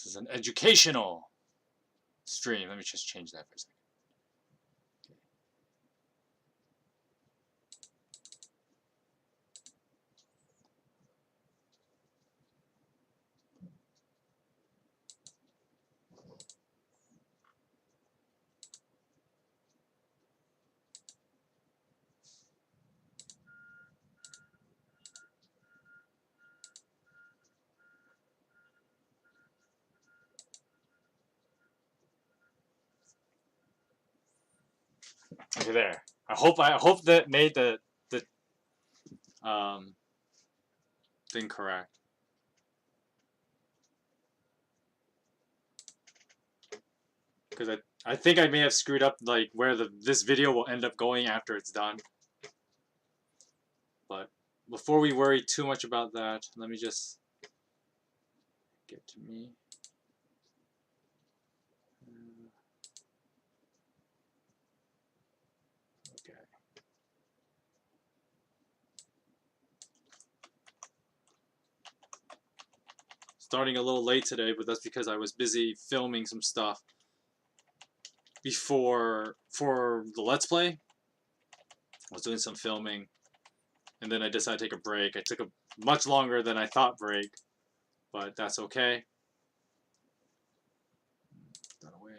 This is an educational stream. Let me just change that for a second. Okay, there. I hope that made the thing correct. Because I think I may have screwed up like where this video will end up going after it's done. But before we worry too much about that, let me just get to me. Okay. Starting a little late today, but that's because I was busy filming some stuff for the Let's Play. I was doing some filming, and then I decided to take a break. I took a much longer than I thought break, but that's okay. That away.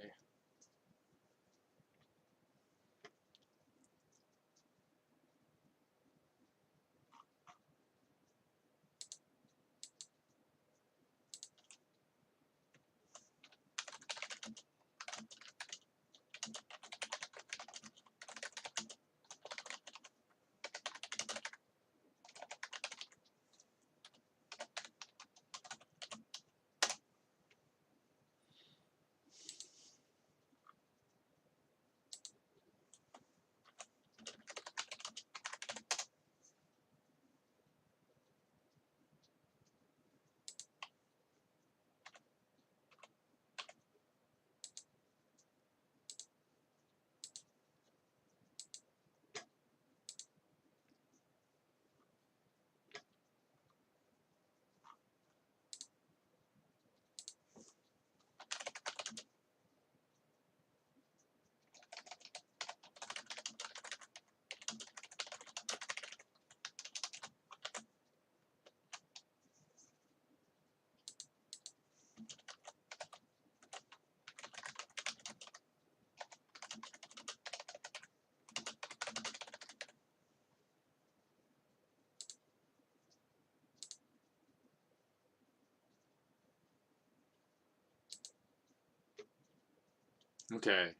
Okay.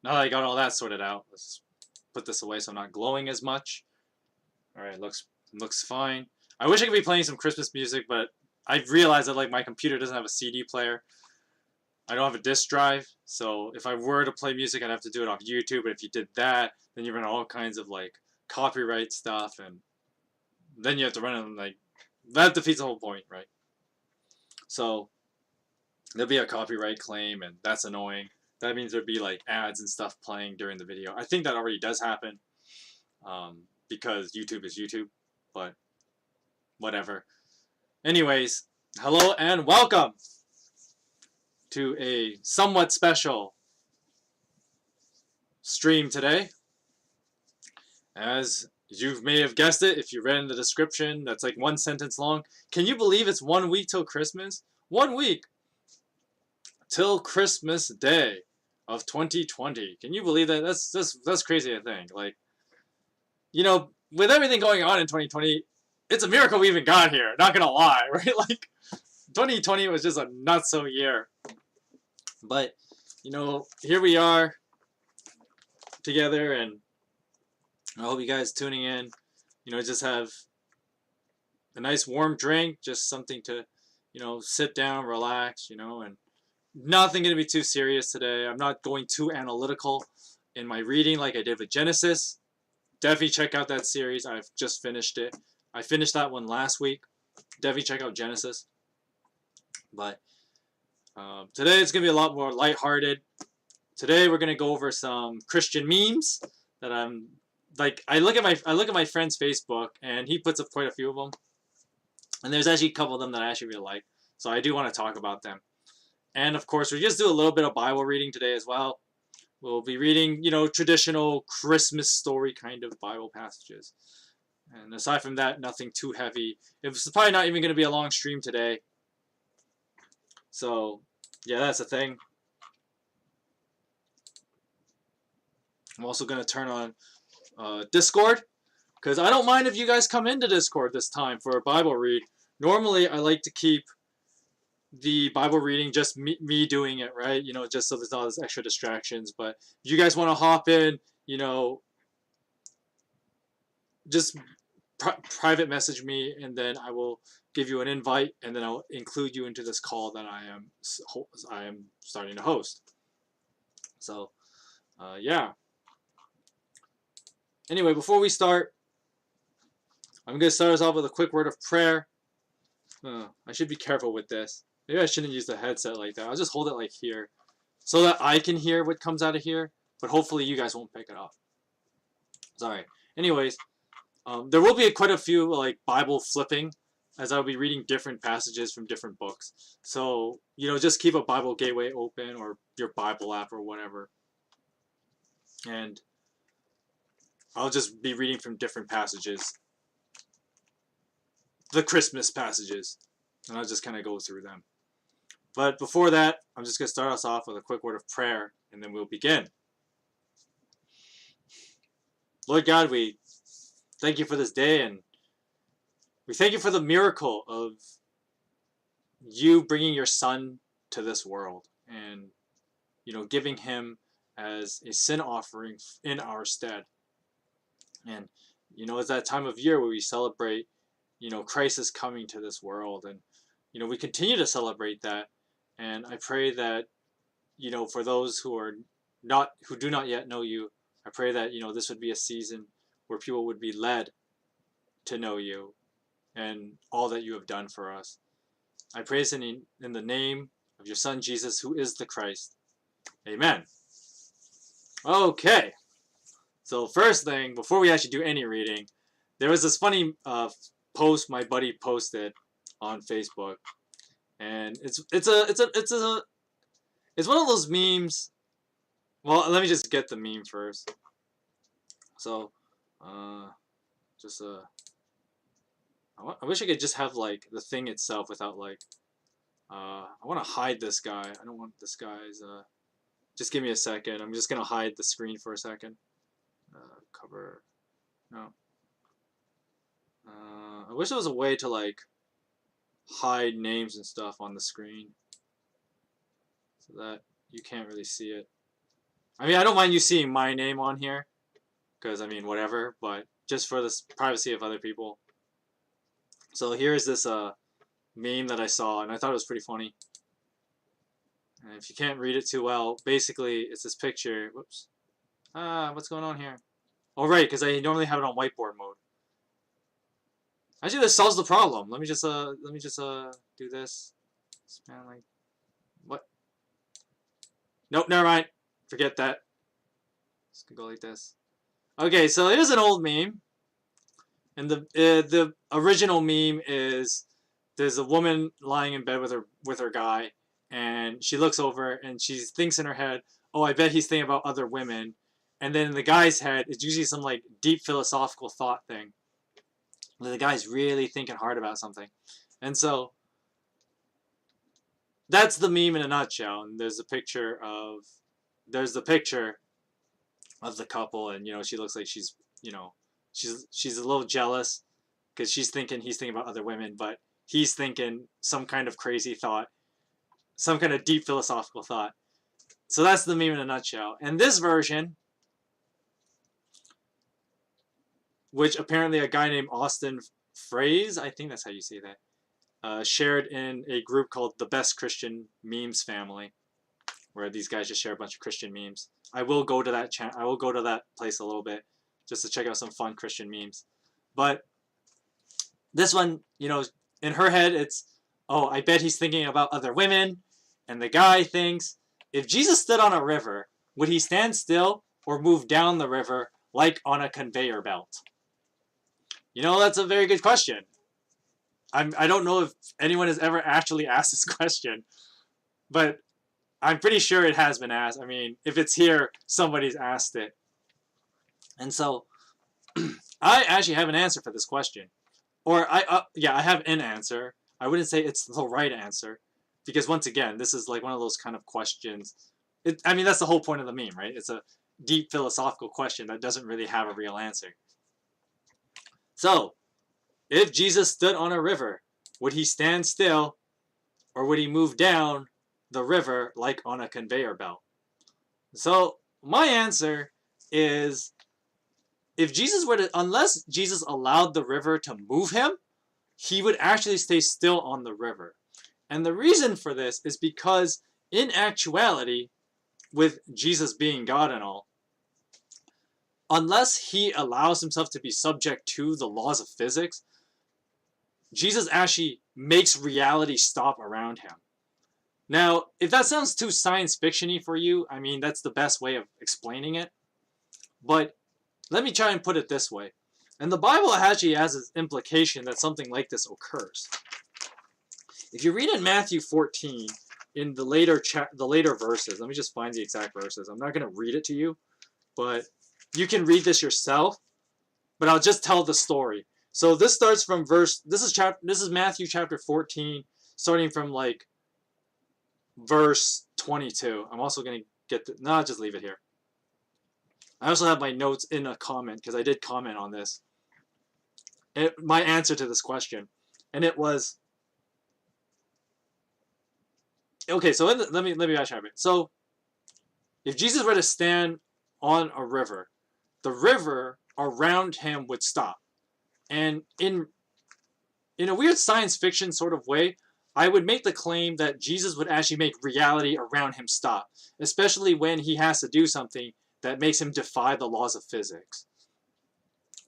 Now that I got all that sorted out, let's put this away so I'm not glowing as much. Alright, looks fine. I wish I could be playing some Christmas music, but I've realized that like my computer doesn't have a CD player. I don't have a disk drive, so if I were to play music, I'd have to do it off YouTube, but if you did that, then you run all kinds of like copyright stuff, and then you have to run them, like, that defeats the whole point, right? So there'll be a copyright claim, and that's annoying. That means there'd be like ads and stuff playing during the video. I think that already does happen, because YouTube is YouTube, but whatever. Anyways, hello and welcome to a somewhat special stream today. As you may have guessed it, if you read in the description, that's like one sentence long. Can you believe it's 1 week till Christmas? 1 week till Christmas Day of 2020. Can you believe that? That's crazy, I think. Like, you know, with everything going on in 2020, it's a miracle we even got here. Not gonna lie, right? Like, 2020 was just a nutso year. But, you know, here we are together, and I hope you guys tuning in, you know, just have a nice warm drink, just something to, you know, sit down, relax, you know, and nothing going to be too serious today. I'm not going too analytical in my reading like I did with Genesis. Definitely check out that series. I've just finished it. I finished that one last week. Definitely check out Genesis. But today it's going to be a lot more lighthearted. Today we're going to go over some Christian memes that I'm like, I look at my friend's Facebook, and he puts up quite a few of them. And there's actually a couple of them that I actually really like. So I do want to talk about them. And of course, we just do a little bit of Bible reading today as well. We'll be reading, traditional Christmas story kind of Bible passages. And aside from that, nothing too heavy. It's probably not even going to be a long stream today. So, yeah, that's the thing. I'm also going to turn on Discord, because I don't mind if you guys come into Discord this time for a Bible read. Normally, I like to keep the Bible reading just me doing it, right? Just so there's not those extra distractions. But if you guys want to hop in, just private message me, and then I will give you an invite, and then I'll include you into this call that I am starting to host. So, yeah. Anyway, before we start, I'm going to start us off with a quick word of prayer. I should be careful with this. Maybe I shouldn't use the headset like that. I'll just hold it like here, so that I can hear what comes out of here, but hopefully you guys won't pick it up. Sorry. Anyways, there will be quite a few Bible flipping, as I'll be reading different passages from different books. So, just keep a Bible Gateway open, or your Bible app, or whatever. And I'll just be reading from different passages. The Christmas passages. And I'll just kind of go through them. But before that, I'm just going to start us off with a quick word of prayer, and then we'll begin. Lord God, we thank you for this day, and we thank you for the miracle of you bringing your son to this world and, giving him as a sin offering in our stead. And, it's that time of year where we celebrate, Christ is coming to this world, and, we continue to celebrate that. And I pray that, for those who do not yet know you, I pray that, this would be a season where people would be led to know you and all that you have done for us. I pray this in the name of your son, Jesus, who is the Christ. Amen. Okay. So first thing, before we actually do any reading, there was this funny post my buddy posted on Facebook. And it's one of those memes. Well, let me just get the meme first. So, I wish I could just have the thing itself without I want to hide this guy. I don't want this guy's. Just give me a second. I'm just gonna hide the screen for a second. Cover. No. I wish there was a way to hide names and stuff on the screen so that you can't really see it. I mean, I don't mind you seeing my name on here, because I mean, whatever, but just for the privacy of other people. So here's this meme that I saw, and I thought it was pretty funny. And if you can't read it too well, basically it's this picture. Whoops. What's going on here? Oh, right, because I normally have it on whiteboard mode. Actually, this solves the problem. Let me just do this. Span what? Nope, never mind. Forget that. Just gonna go like this. Okay, so here's an old meme, and the original meme is there's a woman lying in bed with her guy, and she looks over and she thinks in her head, "Oh, I bet he's thinking about other women," and then in the guy's head, it's usually some deep philosophical thought thing. The guy's really thinking hard about something. And so that's the meme in a nutshell. And there's the picture of the couple, and she looks like she's she's a little jealous because he's thinking about other women, but he's thinking some kind of crazy thought, some kind of deep philosophical thought. So that's the meme in a nutshell. And this version, which apparently a guy named Austin Phrase, I think that's how you say that, shared in a group called the Best Christian Memes Family, where these guys just share a bunch of Christian memes. I will go to that I will go to that place a little bit just to check out some fun Christian memes. But this one, in her head, it's, oh, I bet he's thinking about other women. And the guy thinks, if Jesus stood on a river, would he stand still or move down the river like on a conveyor belt? That's a very good question. I don't know if anyone has ever actually asked this question, but I'm pretty sure it has been asked. I mean, if it's here, somebody's asked it. And so I actually have an answer for this question. Or I have an answer. I wouldn't say it's the right answer, because once again, this is like one of those kind of questions. I mean, that's the whole point of the meme, right? It's a deep philosophical question that doesn't really have a real answer. So, if Jesus stood on a river, would he stand still, or would he move down the river like on a conveyor belt? So, my answer is, if Jesus were to, unless Jesus allowed the river to move him, he would actually stay still on the river. And the reason for this is because, in actuality, with Jesus being God and all, unless he allows himself to be subject to the laws of physics, Jesus actually makes reality stop around him. Now, if that sounds too science fiction-y for you, I mean, that's the best way of explaining it. But let me try and put it this way. And the Bible actually has this implication that something like this occurs. If you read in Matthew 14, in the later verses, let me just find the exact verses. I'm not going to read it to you, but you can read this yourself. But I'll just tell the story. So this starts from this is Matthew chapter 14, starting from like verse 22. I'm also going to get no, I'll just leave it here. I also have my notes in a comment, because I did comment on this. My answer to this question. And it was, okay, so let me backtrack a bit. So, if Jesus were to stand on a river, the river around him would stop. And in a weird science fiction sort of way, I would make the claim that Jesus would actually make reality around him stop, especially when he has to do something that makes him defy the laws of physics.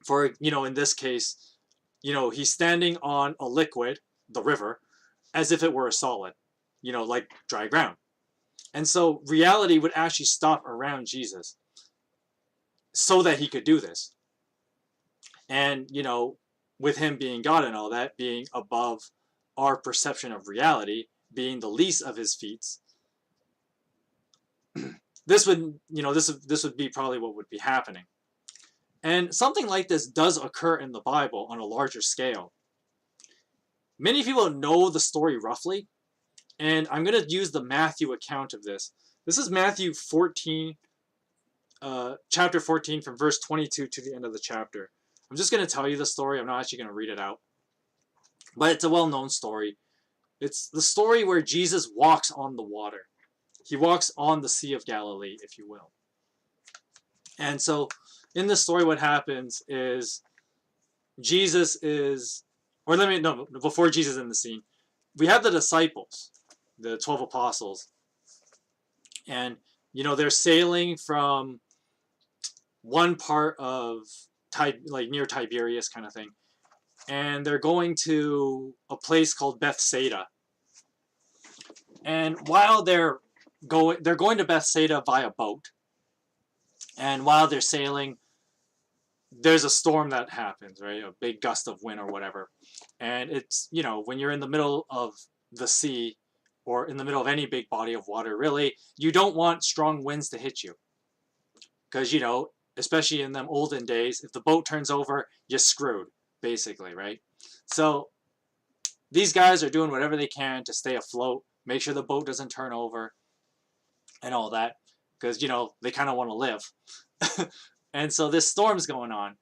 For, in this case, he's standing on a liquid, the river, as if it were a solid, like dry ground. And so reality would actually stop around Jesus so that he could do this. And, with him being God and all that, being above our perception of reality, being the least of his feats, this would be probably what would be happening. And something like this does occur in the Bible on a larger scale. Many people know the story roughly, and I'm going to use the Matthew account of this. This is Matthew 14, chapter 14, from verse 22 to the end of the chapter. I'm just going to tell you the story. I'm not actually going to read it out. But it's a well-known story. It's the story where Jesus walks on the water. He walks on the Sea of Galilee, if you will. And so, in this story, what happens is Jesus is, before Jesus is in the scene, we have the disciples, the 12 apostles, and, they're sailing from one part of, near Tiberias kind of thing, and they're going to a place called Bethsaida. And while they're going to Bethsaida via boat, and while they're sailing, there's a storm that happens, right? A big gust of wind or whatever. And it's, when you're in the middle of the sea, or in the middle of any big body of water, really, you don't want strong winds to hit you. Because, especially in them olden days, if the boat turns over, you're screwed, basically, right? So these guys are doing whatever they can to stay afloat, make sure the boat doesn't turn over, and all that, because, they kind of want to live. And so this storm's going on.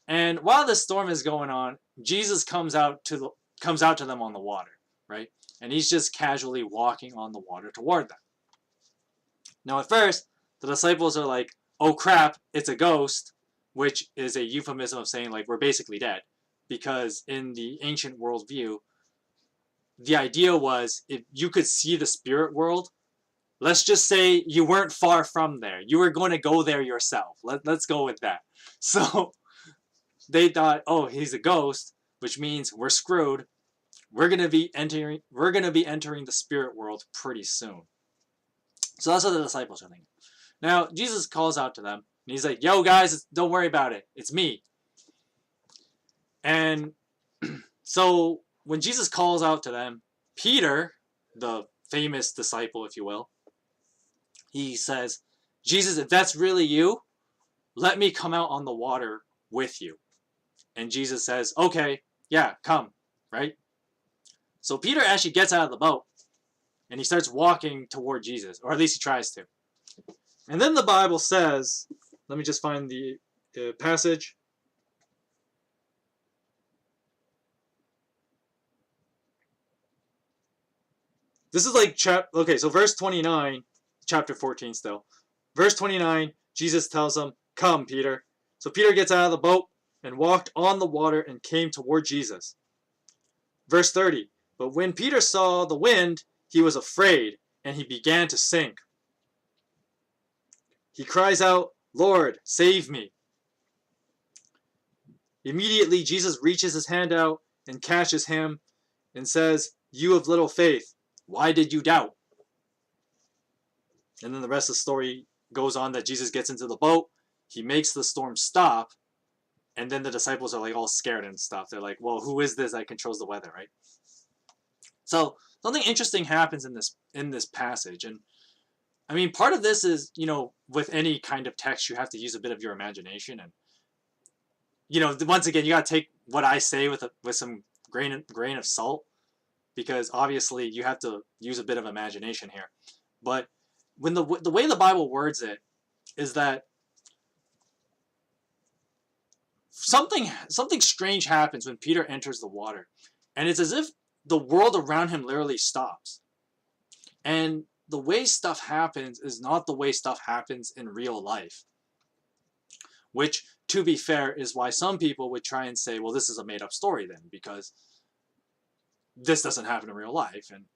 And while this storm is going on, Jesus comes out to them on the water, right? And he's just casually walking on the water toward them. Now, at first, the disciples are like, oh crap, it's a ghost, which is a euphemism of saying, like, we're basically dead. Because in the ancient worldview, the idea was, if you could see the spirit world, let's just say you weren't far from there. You were going to go there yourself. Let's go with that. So they thought, oh, he's a ghost, which means we're screwed. We're going to be entering the spirit world pretty soon. So that's what the disciples are thinking. Now, Jesus calls out to them, and he's like, yo, guys, don't worry about it. It's me. And so when Jesus calls out to them, Peter, the famous disciple, if you will, he says, Jesus, if that's really you, let me come out on the water with you. And Jesus says, okay, yeah, come, right? So Peter actually gets out of the boat and he starts walking toward Jesus, or at least he tries to. And then the Bible says, let me just find the passage. This is like, okay, so verse 29, chapter 14 still. Verse 29, Jesus tells him, come, Peter. So Peter gets out of the boat and walked on the water and came toward Jesus. Verse 30, but when Peter saw the wind, he was afraid, and he began to sink. He cries out, Lord, save me. Immediately, Jesus reaches his hand out and catches him and says, you of little faith, why did you doubt? And then the rest of the story goes on that Jesus gets into the boat, he makes the storm stop, and then the disciples are like all scared and stuff. They're like, well, who is this that controls the weather, right? So something interesting happens in this passage. And I mean, part of this is, you know, with any kind of text, you have to use a bit of your imagination. And, you know, once again, you got to take what I say with some grain of salt, because obviously you have to use a bit of imagination here. But when the way the Bible words it is that something strange happens when Peter enters the water, and it's as if the world around him literally stops. And the way stuff happens is not the way stuff happens in real life, which, to be fair, is why some people would try and say, well, this is a made-up story then, because this doesn't happen in real life. And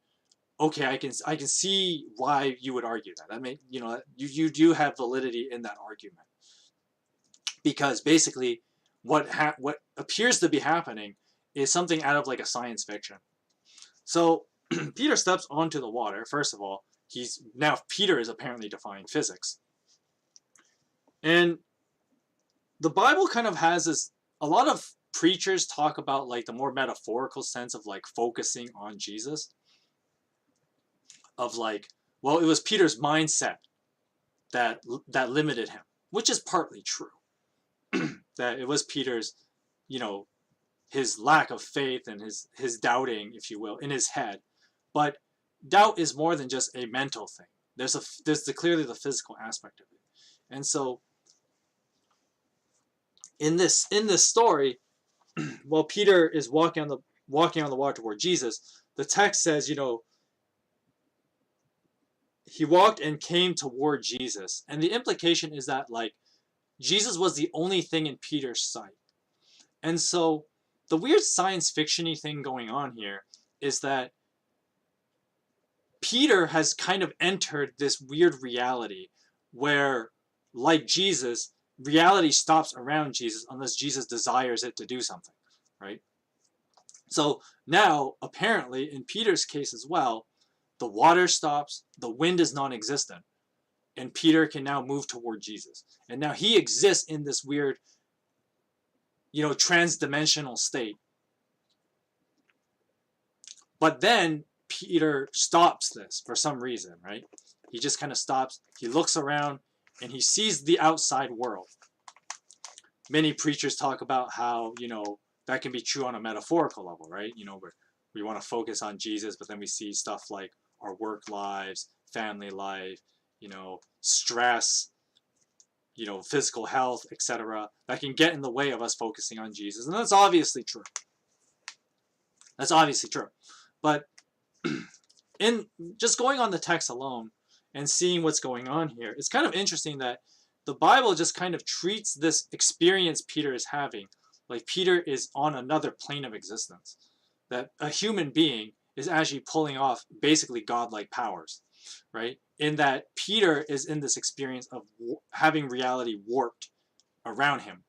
okay, I can see why you would argue that. I mean, you know, you do have validity in that argument, because basically what appears to be happening is something out of like a science fiction. So Peter steps onto the water. First of all, Peter is apparently defying physics. And the Bible kind of has this, a lot of preachers talk about like the more metaphorical sense of like focusing on Jesus. Of like, well, it was Peter's mindset that limited him, which is partly true. That it was Peter's, you know, his lack of faith and his doubting, if you will, in his head. But doubt is more than just a mental thing. There's clearly the physical aspect of it. And so in this story, while Peter is walking on the water toward Jesus, the text says, you know, he walked and came toward Jesus. And the implication is that like Jesus was the only thing in Peter's sight. And so the weird science fiction-y thing going on here is that Peter has kind of entered this weird reality where, like Jesus, reality stops around Jesus unless Jesus desires it to do something, right? So now, apparently, in Peter's case as well, the water stops, the wind is non-existent, and Peter can now move toward Jesus. And now he exists in this weird, you know, trans-dimensional state. But then Peter stops this for some reason, right? He just kind of stops, he looks around, and he sees the outside world. Many preachers talk about how, you know, that can be true on a metaphorical level, right? You know, where we want to focus on Jesus, but then we see stuff like our work lives, family life, you know, stress, you know, physical health, etc. that can get in the way of us focusing on Jesus. And that's obviously true. That's obviously true. But in just going on the text alone and seeing what's going on here, it's kind of interesting that the Bible just kind of treats this experience Peter is having like Peter is on another plane of existence. That a human being is actually pulling off basically godlike powers, right? In that Peter is in this experience of having reality warped around him.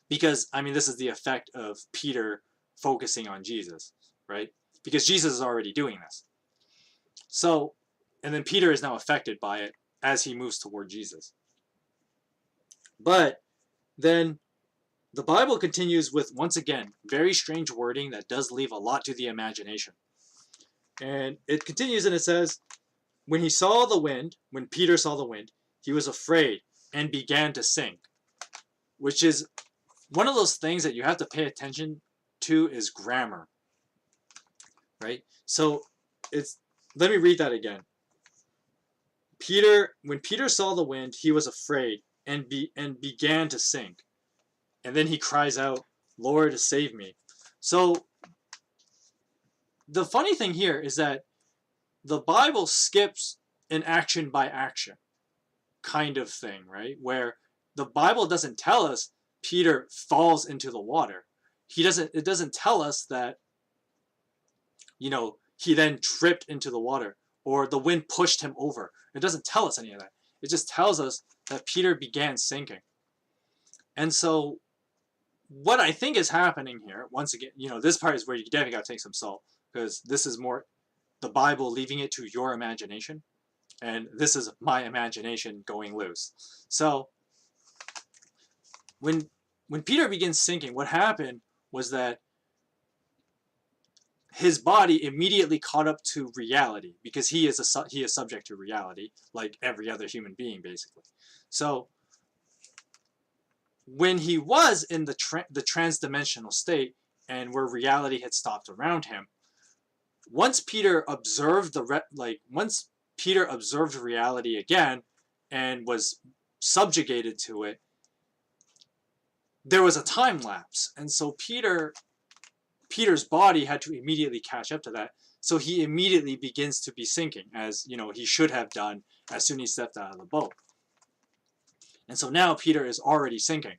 Because, I mean, this is the effect of Peter focusing on Jesus, right? Because Jesus is already doing this. So, and then Peter is now affected by it as he moves toward Jesus. But then the Bible continues with, once again, very strange wording that does leave a lot to the imagination. And it continues and it says, when Peter saw the wind, he was afraid and began to sink. Which is one of those things that you have to pay attention to is grammar. Right? So let me read that again. When Peter saw the wind, he was afraid and began to sink. And then he cries out, Lord, save me. So the funny thing here is that the Bible skips an action by action kind of thing, right? Where the Bible doesn't tell us Peter falls into the water. It doesn't tell us that, he then tripped into the water or the wind pushed him over. It doesn't tell us any of that. It just tells us that Peter began sinking. And so what I think is happening here, once again, this part is where you definitely got to take some salt, because this is more the Bible leaving it to your imagination, and this is my imagination going loose. So when Peter begins sinking, what happened was that his body immediately caught up to reality, because he is subject to reality like every other human being, basically. So when he was in the transdimensional state and where reality had stopped around him, once Peter observed reality again and was subjugated to it, there was a time lapse, and so Peter's body had to immediately catch up to that. So he immediately begins to be sinking, as he should have done as soon as he stepped out of the boat. And so now Peter is already sinking.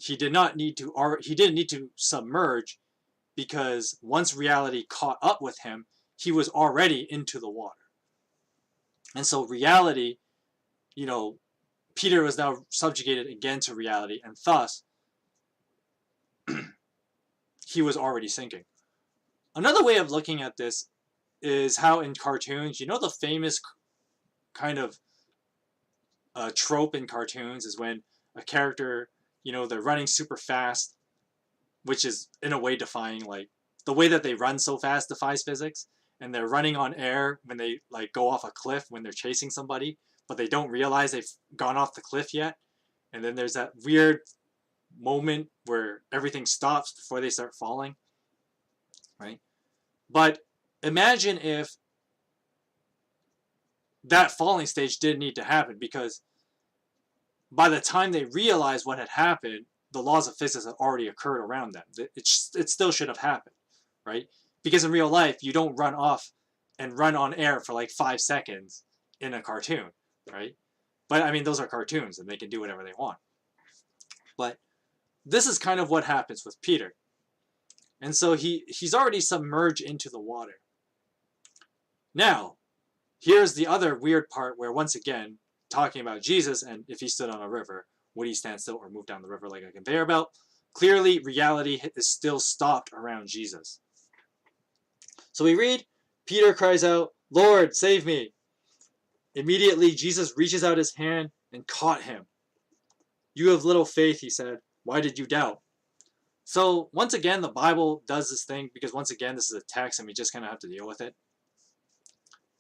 He didn't need to submerge, because once reality caught up with him, he was already into the water. And so reality, Peter was now subjugated again to reality, and thus he was already sinking. Another way of looking at this is how in cartoons, the famous kind of trope in cartoons is when a character, they're running super fast, which is in a way defying, like the way that they run so fast defies physics, and they're running on air when they go off a cliff when they're chasing somebody, but they don't realize they've gone off the cliff yet. And then there's that weird moment where everything stops before they start falling, right? But imagine if that falling stage didn't need to happen, because by the time they realized what had happened, the laws of physics had already occurred around them. It still should have happened, right? Because in real life, you don't run off and run on air for like 5 seconds in a cartoon, right? But I mean, those are cartoons and they can do whatever they want. But this is kind of what happens with Peter. And so he's already submerged into the water. Now, here's the other weird part where, once again, talking about Jesus, and if he stood on a river, would he stand still or move down the river like a conveyor belt? Clearly, reality is still stopped around Jesus. So we read, Peter cries out, Lord, save me. Immediately, Jesus reaches out his hand and caught him. You have little faith, he said. Why did you doubt? So, once again, the Bible does this thing, because once again, this is a text and we just kind of have to deal with it.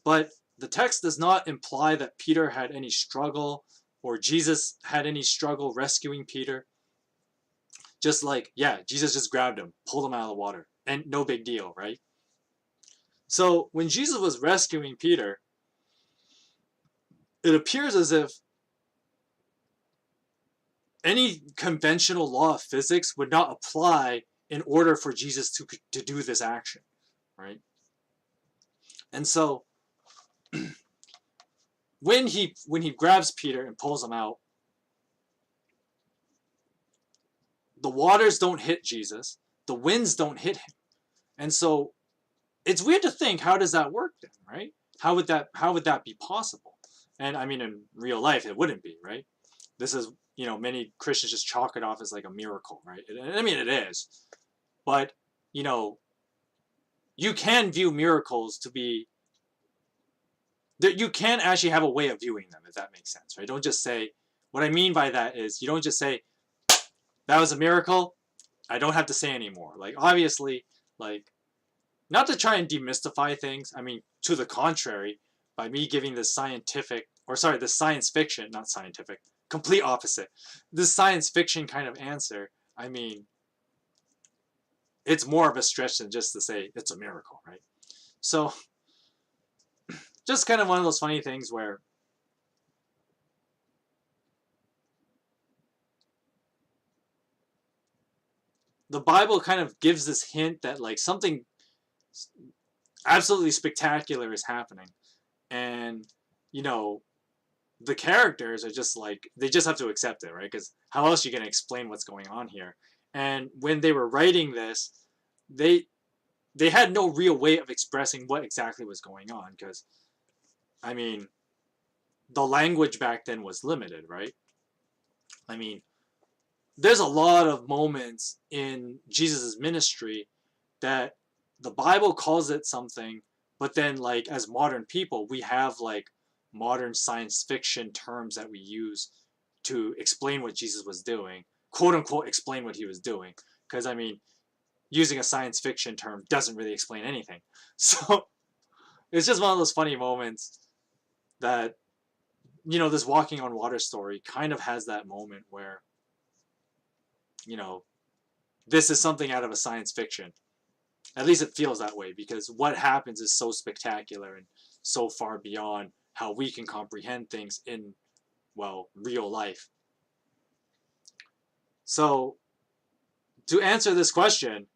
But the text does not imply that Peter had any struggle or Jesus had any struggle rescuing Peter. Just like, yeah, Jesus just grabbed him, pulled him out of the water, and no big deal, right? So when Jesus was rescuing Peter, it appears as if any conventional law of physics would not apply in order for Jesus to do this action, right? And so when he grabs Peter and pulls him out, the waters don't hit Jesus, the winds don't hit him. And so it's weird to think, how does that work then, right? How would that be possible? And I mean, in real life, it wouldn't be, right? This is, many Christians just chalk it off as like a miracle, right? I mean, it is. But, you can view miracles to be, you can actually have a way of viewing them, if that makes sense, right? Don't just say, what I mean by that is, you don't just say, that was a miracle. I don't have to say anymore. Like, obviously, like, not to try and demystify things. I mean, to the contrary, by me giving this scientific, or sorry, this science fiction, not scientific, complete opposite, this science fiction kind of answer, I mean, it's more of a stretch than just to say it's a miracle, right? So, just kind of one of those funny things where the Bible kind of gives this hint that like something absolutely spectacular is happening. And, you know, the characters are just like, they just have to accept it, right? Because how else are you going to explain what's going on here? And when they were writing this, they they had no real way of expressing what exactly was going on. Because, I mean, the language back then was limited, right? I mean, there's a lot of moments in Jesus' ministry that the Bible calls it something, but then like as modern people, we have like modern science fiction terms that we use to explain what Jesus was doing, quote unquote explain what he was doing. Because I mean, using a science fiction term doesn't really explain anything. So it's just one of those funny moments that, you know, this walking on water story kind of has that moment where, you know, this is something out of a science fiction. At least it feels that way, because what happens is so spectacular and so far beyond how we can comprehend things in, well, real life. So, to answer this question,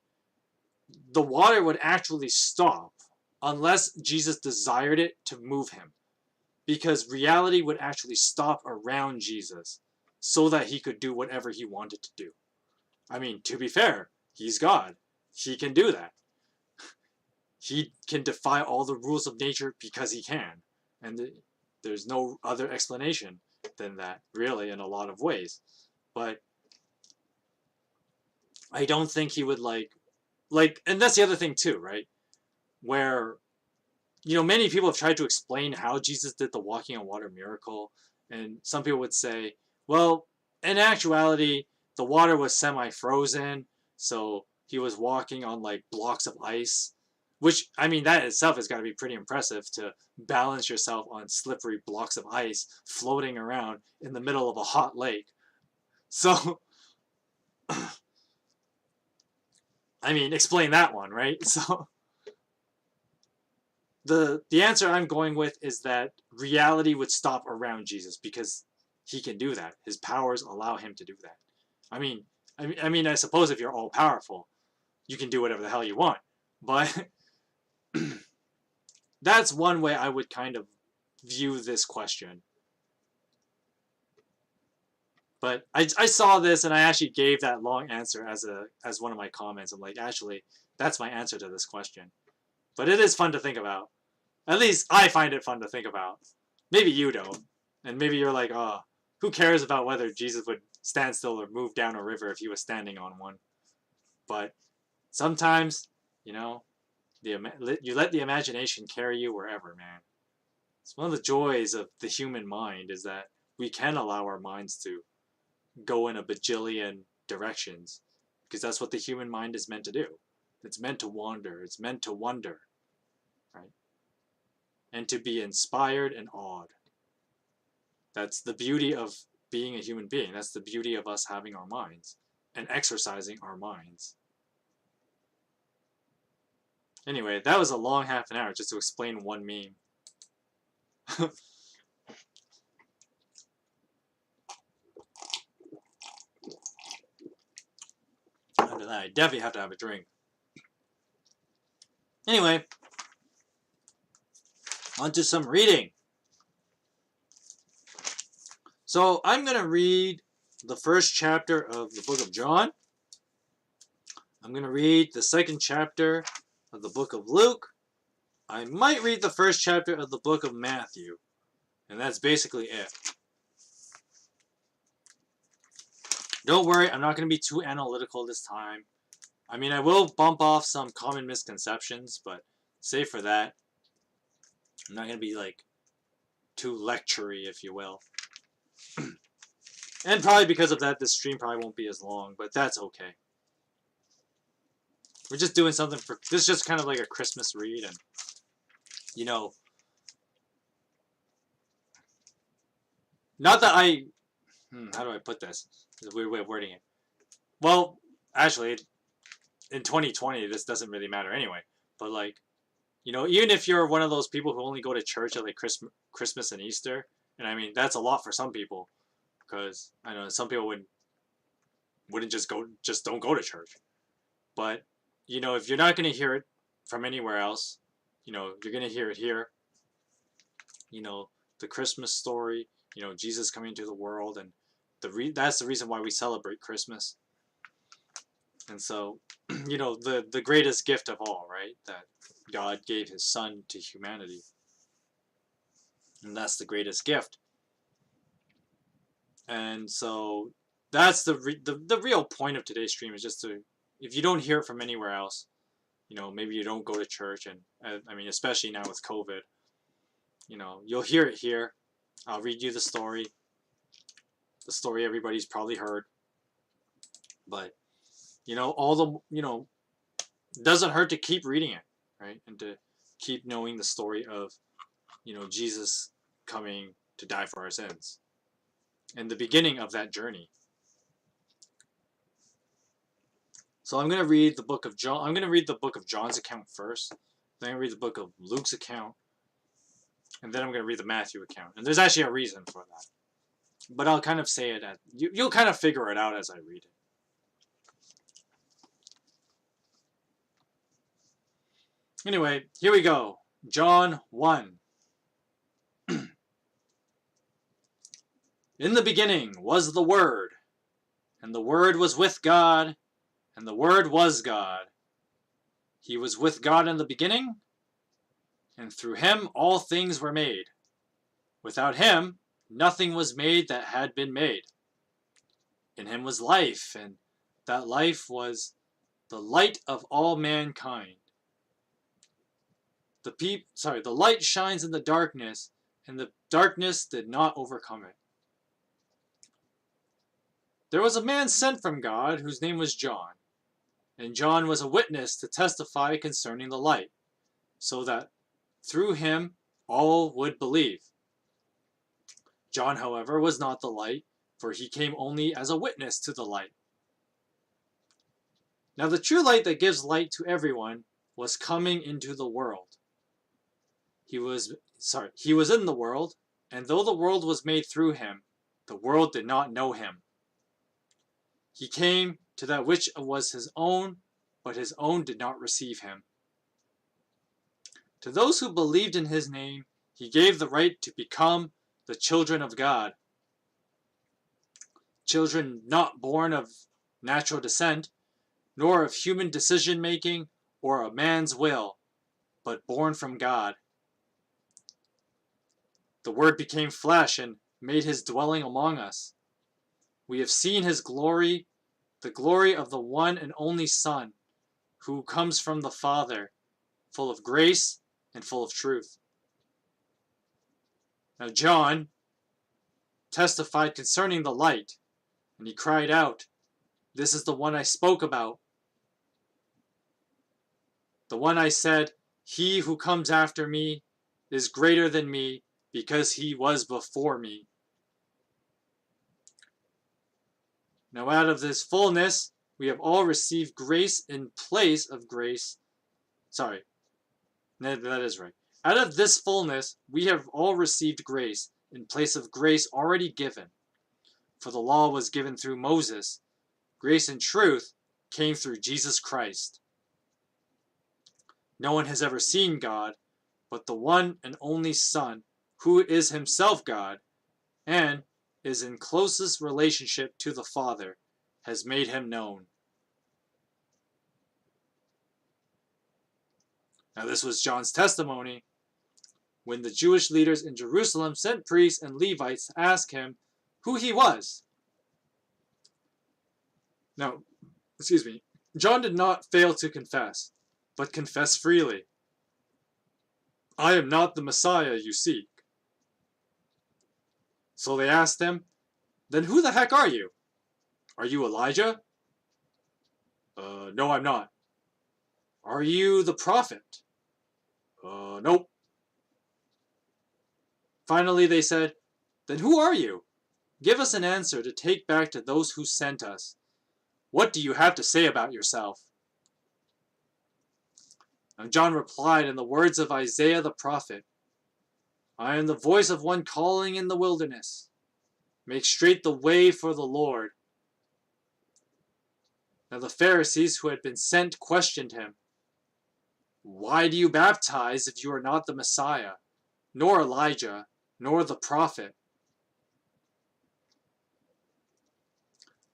the water would actually stop unless Jesus desired it to move him, because reality would actually stop around Jesus so that he could do whatever he wanted to do. I mean, to be fair, he's God. He can do that. He can defy all the rules of nature because he can. And there's no other explanation than that, really, in a lot of ways. But I don't think he would and that's the other thing too, right? Where, you know, many people have tried to explain how Jesus did the walking on water miracle. And some people would say, well, in actuality, the water was semi-frozen, so he was walking on like blocks of ice. Which, I mean, that itself has got to be pretty impressive, to balance yourself on slippery blocks of ice floating around in the middle of a hot lake. So, I mean, explain that one, right? So, the answer I'm going with is that reality would stop around Jesus because he can do that. His powers allow him to do that. I mean, I suppose if you're all powerful, you can do whatever the hell you want. But that's one way I would kind of view this question. But I saw this and I actually gave that long answer as one of my comments. I'm like, actually, that's my answer to this question. But it is fun to think about. At least I find it fun to think about. Maybe you don't. And maybe you're like, oh, who cares about whether Jesus would stand still or move down a river if he was standing on one? But sometimes, you know, you let the imagination carry you wherever, man. It's one of the joys of the human mind, is that we can allow our minds to go in a bajillion directions, because that's what the human mind is meant to do. It's meant to wander. It's meant to wonder, right? And to be inspired and awed. That's the beauty of being a human being. That's the beauty of us having our minds and exercising our minds. Anyway, that was a long half an hour just to explain one meme. After that, I definitely have to have a drink. Anyway, on to some reading. So I'm going to read the first chapter of the book of John. I'm going to read the second chapter of the book of Luke. I might read the first chapter of the book of Matthew. And that's basically it. Don't worry, I'm not going to be too analytical this time. I mean, I will bump off some common misconceptions, but save for that, I'm not going to be like too lectury, if you will. And probably because of that, this stream probably won't be as long, but that's okay. We're just doing something for... This is just kind of like a Christmas read, and, you know... Not that I... how do I put this? There's a weird way of wording it. Well, actually, in 2020, this doesn't really matter anyway. But, like, you know, even if you're one of those people who only go to church at, like, Christmas and Easter, and I mean, that's a lot for some people, because I know some people wouldn't just don't go to church. But, you know, if you're not going to hear it from anywhere else, you know, you're going to hear it here. You know, the Christmas story, you know, Jesus coming into the world, and that's the reason why we celebrate Christmas. And so, you know, the greatest gift of all, right? That God gave his son to humanity. And that's the greatest gift. And so that's the real point of today's stream, is just to, if you don't hear it from anywhere else, you know, maybe you don't go to church, and I mean, especially now with COVID, you know, you'll hear it here. I'll read you the story everybody's probably heard. But, you know, it doesn't hurt to keep reading it, right? And to keep knowing the story of, you know, Jesus coming to die for our sins, and the beginning of that journey. So I'm going to read the book of John. I'm going to read the book of John's account first. Then I'm going to read the book of Luke's account. And then I'm going to read the Matthew account. And there's actually a reason for that. But I'll kind of say it you'll kind of figure it out as I read it. Anyway, here we go. John 1. In the beginning was the Word, and the Word was with God, and the Word was God. He was with God in the beginning, and through him all things were made. Without him nothing was made that had been made. In him was life, and that life was the light of all mankind. The light shines in the darkness, and the darkness did not overcome it. There was a man sent from God whose name was John, and John was a witness to testify concerning the light, so that through him all would believe. John, however, was not the light, for he came only as a witness to the light. Now the true light that gives light to everyone was coming into the world. He was in the world, and though the world was made through him, the world did not know him. He came to that which was his own, but his own did not receive him. To those who believed in his name, he gave the right to become the children of God. Children not born of natural descent, nor of human decision-making or a man's will, but born from God. The Word became flesh and made his dwelling among us. We have seen his glory, the glory of the one and only Son, who comes from the Father, full of grace and full of truth. Now John testified concerning the light, and he cried out, "This is the one I spoke about. The one I said, he who comes after me is greater than me, because he was before me." Now out of this fullness we have all received grace in place of grace. Sorry, that is right. Out of this fullness we have all received grace in place of grace already given. For the law was given through Moses. Grace and truth came through Jesus Christ. No one has ever seen God, but the one and only Son, who is himself God, and is in closest relationship to the Father, has made him known. Now this was John's testimony when the Jewish leaders in Jerusalem sent priests and Levites to ask him who he was. Now, John did not fail to confess, but confessed freely, "I am not the Messiah you seek." So they asked him, Then who the heck are you? Are you Elijah? No, I'm not. Are you the prophet? Nope. Finally, they said, then who are you? Give us an answer to take back to those who sent us. What do you have to say about yourself? And John replied in the words of Isaiah the prophet, I am the voice of one calling in the wilderness. Make straight the way for the Lord. Now the Pharisees who had been sent questioned him. Why do you baptize if you are not the Messiah, nor Elijah, nor the prophet?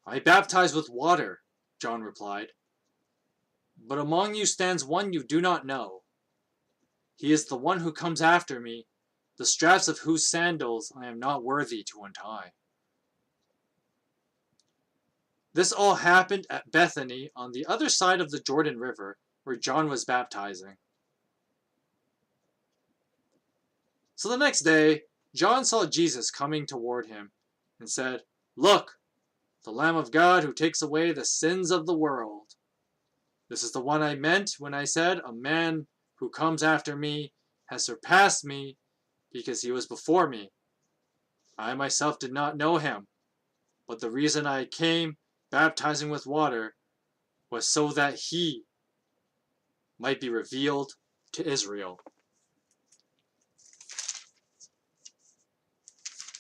I baptize with water, John replied. But among you stands one you do not know. He is the one who comes after me, the straps of whose sandals I am not worthy to untie. This all happened at Bethany on the other side of the Jordan River, where John was baptizing. So the next day, John saw Jesus coming toward him and said, Look, the Lamb of God who takes away the sins of the world. This is the one I meant when I said, a man who comes after me has surpassed me because he was before me. I myself did not know him, but the reason I came baptizing with water was so that he might be revealed to Israel.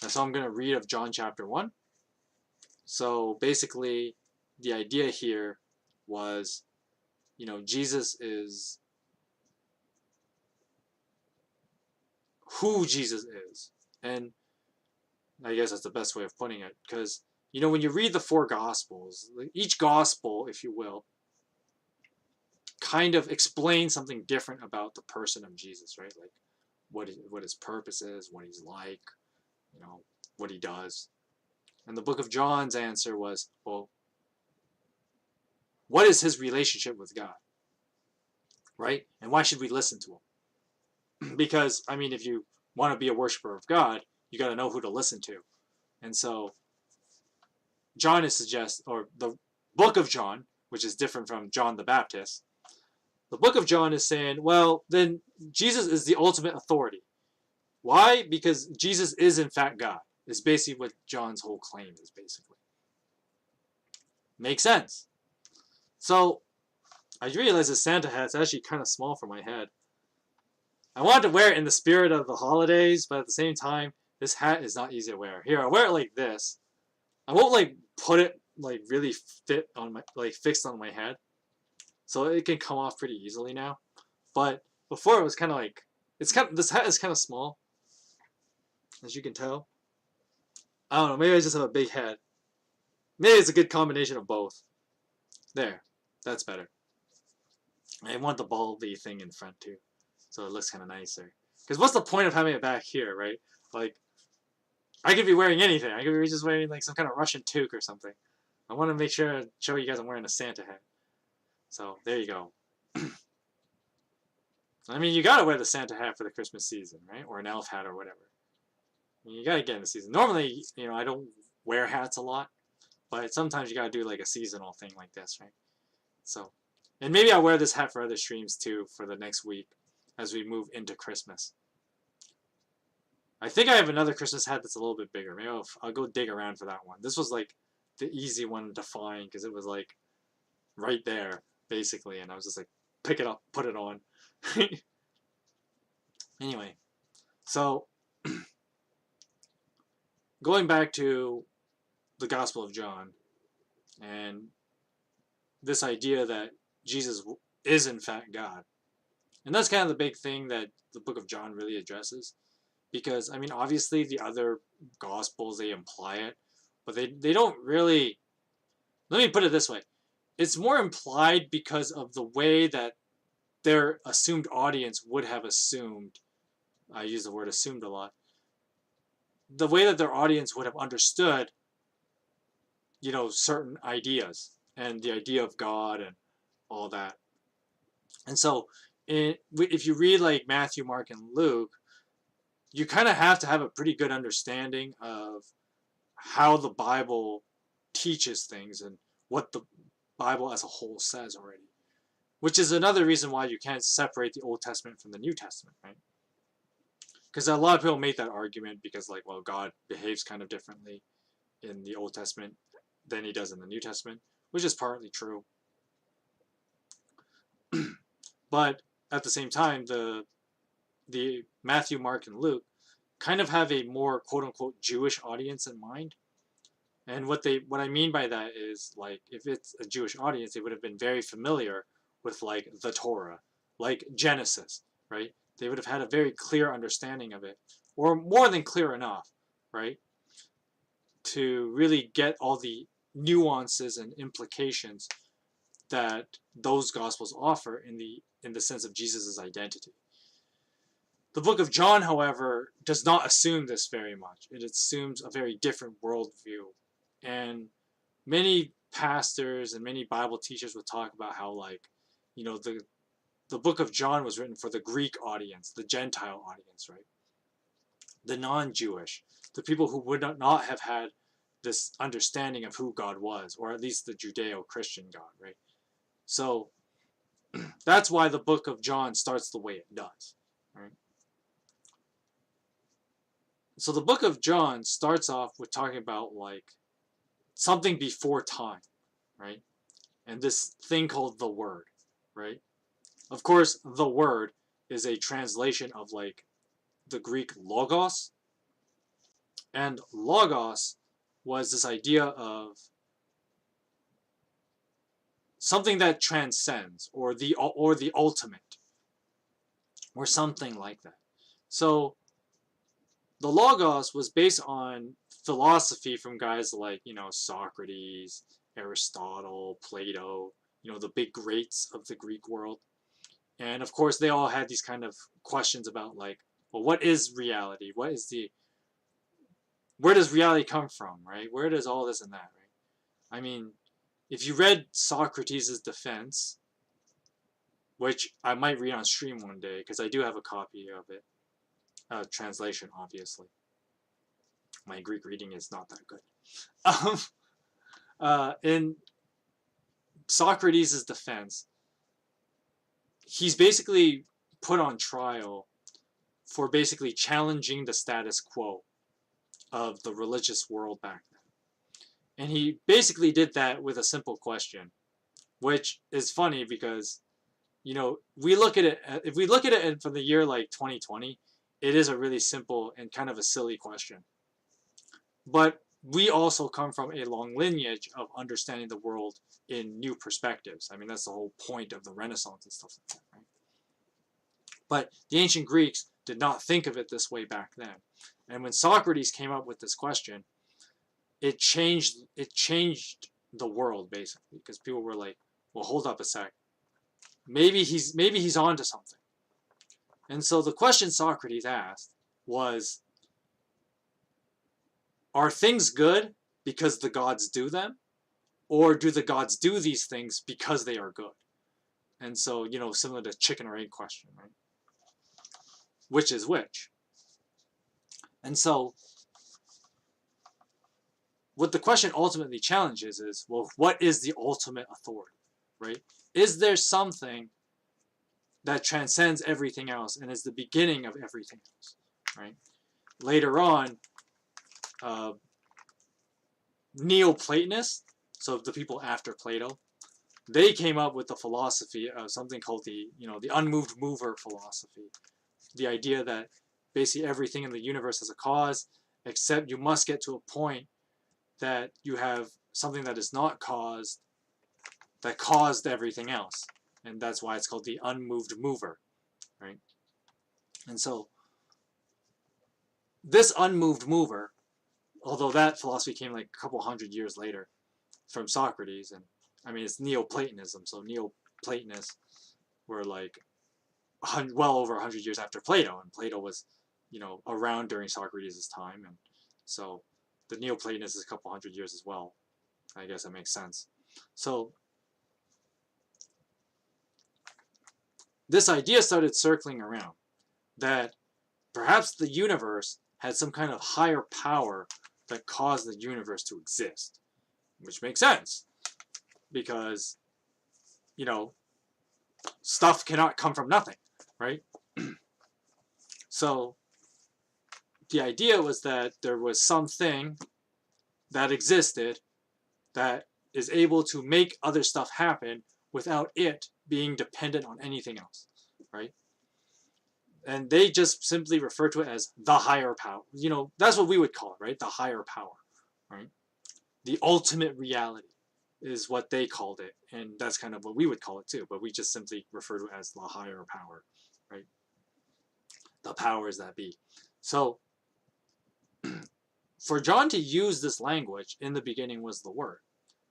And so I'm going to read of John chapter 1. So basically, the idea here was, Jesus is who Jesus is. And I guess that's the best way of putting it. Because, when you read the four Gospels, each Gospel, if you will, kind of explains something different about the person of Jesus, right? Like what his purpose is, what he's like, what he does. And the book of John's answer was, well, what is his relationship with God? Right? And why should we listen to him? Because, if you want to be a worshiper of God, you got to know who to listen to. And so, John is or the book of John, which is different from John the Baptist, the book of John is saying, well, then Jesus is the ultimate authority. Why? Because Jesus is in fact God. Is basically what John's whole claim is, basically. Makes sense. So, I realized this Santa hat's actually kind of small for my head. I wanted to wear it in the spirit of the holidays, but at the same time, this hat is not easy to wear. Here, I'll wear it like this. I won't put it really fit on my fixed on my head, so it can come off pretty easily now. But before it was kind of this hat is kind of small, as you can tell. I don't know, maybe I just have a big head. Maybe it's a good combination of both. There, that's better. I want the bulby thing in front too, so it looks kind of nicer. Because what's the point of having it back here, right? I could be wearing anything. I could be just wearing some kind of Russian toque or something. I want to make sure to show you guys I'm wearing a Santa hat. So, there you go. You gotta wear the Santa hat for the Christmas season, right? Or an elf hat or whatever. You gotta get in the season. Normally, I don't wear hats a lot, but sometimes you gotta do a seasonal thing like this, right? So, and maybe I'll wear this hat for other streams too for the next week as we move into Christmas. I think I have another Christmas hat that's a little bit bigger. Maybe I'll go dig around for that one. This was the easy one to find because it was right there basically, and I was just pick it up, put it on. Anyway, so going back to the Gospel of John and this idea that Jesus is in fact God. And that's kind of the big thing that the book of John really addresses. Because, obviously the other Gospels, they imply it, but they don't really... Let me put it this way. It's more implied because of the way that their assumed audience would have assumed. I use the word assumed a lot. The way that their audience would have understood, certain ideas and the idea of God and all that. And so, if you read Matthew, Mark, and Luke, you kind of have to have a pretty good understanding of how the Bible teaches things and what the Bible as a whole says already. Which is another reason why you can't separate the Old Testament from the New Testament, right? Because a lot of people make that argument because, like, well, God behaves kind of differently in the Old Testament than he does in the New Testament, which is partly true. But at the same time, the Matthew, Mark, and Luke kind of have a more quote-unquote Jewish audience in mind. And what I mean by that is, like, if it's a Jewish audience, they would have been very familiar with, like, the Torah, like Genesis, right? They would have had a very clear understanding of it, or more than clear enough, right, to really get all the nuances and implications that those Gospels offer in the sense of Jesus' identity. The book of John, however, does not assume this very much. It assumes a very different worldview. And many pastors and many Bible teachers will talk about how, like, you know, the book of John was written for the Greek audience, the Gentile audience, right? The non-Jewish, the people who would not have had this understanding of who God was, or at least the Judeo-Christian God, right? So that's why the book of John starts the way it does, right? So the book of John starts off with talking about, like, something before time, right? And this thing called the Word, right? Of course, the Word is a translation of, like, the Greek logos. And logos was this idea of something that transcends, or the ultimate, or something like that. So the logos was based on philosophy from guys like, you know, Socrates, Aristotle, Plato, you know, the big greats of the Greek world. And of course, they all had these kind of questions about, like, well, what is reality? Where does reality come from, right? Where does all this and that, right? I mean, if you read Socrates' defense, which I might read on stream one day, because I do have a copy of it, translation, obviously. My Greek reading is not that good. In Socrates' defense, he's basically put on trial for basically challenging the status quo of the religious world back then. And he basically did that with a simple question, which is funny because, you know, if we look at it from the year like 2020, it is a really simple and kind of a silly question. But we also come from a long lineage of understanding the world in new perspectives. I mean, that's the whole point of the Renaissance and stuff like that, right? But the ancient Greeks did not think of it this way back then. And when Socrates came up with this question, it changed the world, basically, because people were like, well, hold up a sec. Maybe he's onto something. And so the question Socrates asked was, are things good because the gods do them? Or do the gods do these things because they are good? And so, you know, similar to chicken or egg question, right? Which is which? And so what the question ultimately challenges is, well, what is the ultimate authority, right? Is there something that transcends everything else and is the beginning of everything else, right? Later on, Neoplatonists, so the people after Plato, they came up with the philosophy of something called the unmoved mover philosophy. The idea that basically everything in the universe has a cause, except you must get to a point that you have something that is not caused, that caused everything else. And that's why it's called the unmoved mover, right? And so this unmoved mover, although that philosophy came like a couple hundred years later from Socrates, and I mean, it's Neoplatonism, so Neoplatonists were like well over 100 years after Plato, and Plato was, you know, around during Socrates' time, and so the Neoplatonists is a couple hundred years as well. I guess that makes sense. So this idea started circling around that perhaps the universe had some kind of higher power that caused the universe to exist, which makes sense because, you know, stuff cannot come from nothing, right? So the idea was that there was something that existed that is able to make other stuff happen without it being dependent on anything else, right? And they just simply refer to it as the higher power. You know, that's what we would call it, right? The higher power, right? The ultimate reality is what they called it, and that's kind of what we would call it too, but we just simply refer to it as the higher power, right? The powers that be. So for John to use this language, in the beginning was the Word,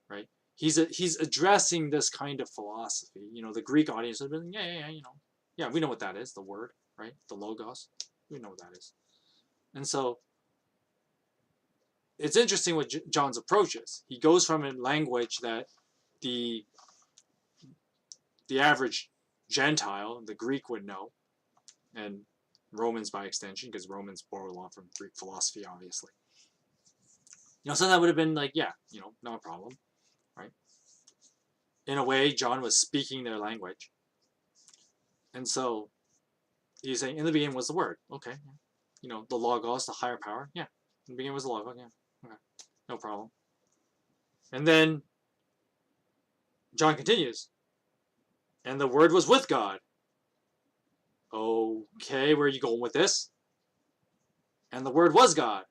right? He's addressing this kind of philosophy. You know, the Greek audience would have been, yeah, you know, yeah, we know what that is, the Word, right? The Logos, we know what that is. And so it's interesting what John's approach is. He goes from a language that the average Gentile, the Greek, would know, and Romans by extension, because Romans borrow a lot from Greek philosophy, obviously. You know, so that would have been like, yeah, you know, no problem, right? In a way, John was speaking their language. And so he's saying, in the beginning was the Word. Okay. Yeah. You know, the Logos, the higher power. Yeah. In the beginning was the Logos. Yeah. Okay. No problem. And then John continues, and the Word was with God. Okay, where are you going with this? And the Word was God.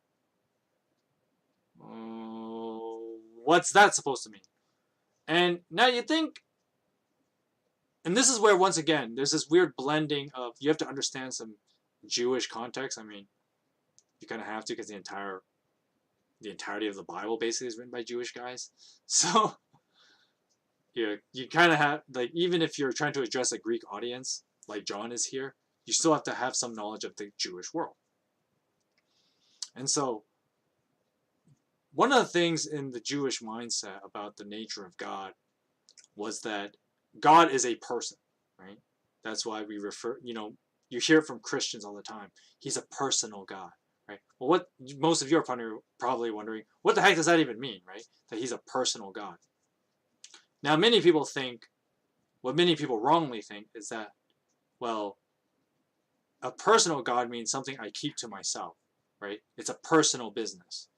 What's that supposed to mean? And now you think, and this is where, once again, there's this weird blending of, you have to understand some Jewish context. I mean, you kind of have to, because the entirety of the Bible basically is written by Jewish guys. So you kind of have, like, even if you're trying to address a Greek audience, like John is here, you still have to have some knowledge of the Jewish world. And so one of the things in the Jewish mindset about the nature of God was that God is a person, right? That's why we refer, you know, you hear it from Christians all the time. He's a personal God, right? Well, what most of you are probably wondering, what the heck does that even mean, right? That he's a personal God. Now, many people think, what many people wrongly think is that, well, a personal God means something I keep to myself, right? It's a personal business,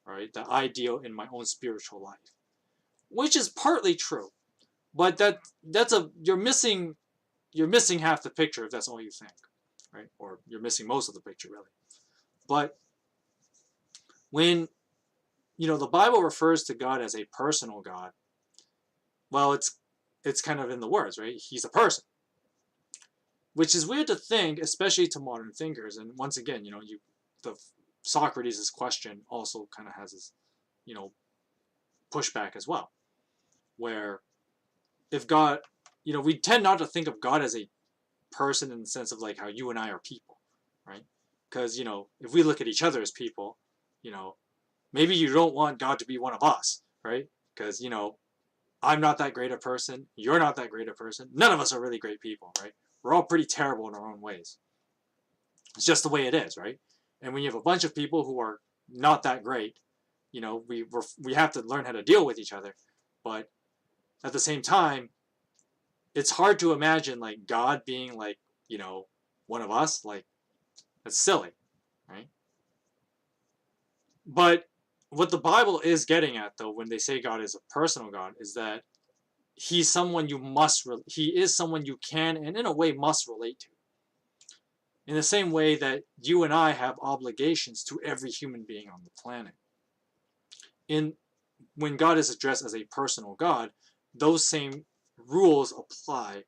right? That I deal in my own spiritual life, which is partly true, but you're missing half the picture if that's all you think, right? Or you're missing most of the picture, really. But when, you know, the Bible refers to God as a personal God, well, it's kind of in the words, right? He's a person, which is weird to think, especially to modern thinkers. And once again, you know, the Socrates' question also kind of has this, you know, pushback as well, where if God, you know, we tend not to think of God as a person in the sense of like how you and I are people, right? Because, you know, if we look at each other as people, you know, maybe you don't want God to be one of us, right? Because, you know, I'm not that great a person, you're not that great a person, none of us are really great people, right? We're all pretty terrible in our own ways. It's just the way it is, right? And when you have a bunch of people who are not that great, you know, we have to learn how to deal with each other. But at the same time, it's hard to imagine like God being like, you know, one of us. Like, that's silly, right? But what the Bible is getting at, though, when they say God is a personal God, is that he's someone he is someone you can, and in a way must relate to. In the same way that you and I have obligations to every human being on the planet. When God is addressed as a personal God, those same rules apply.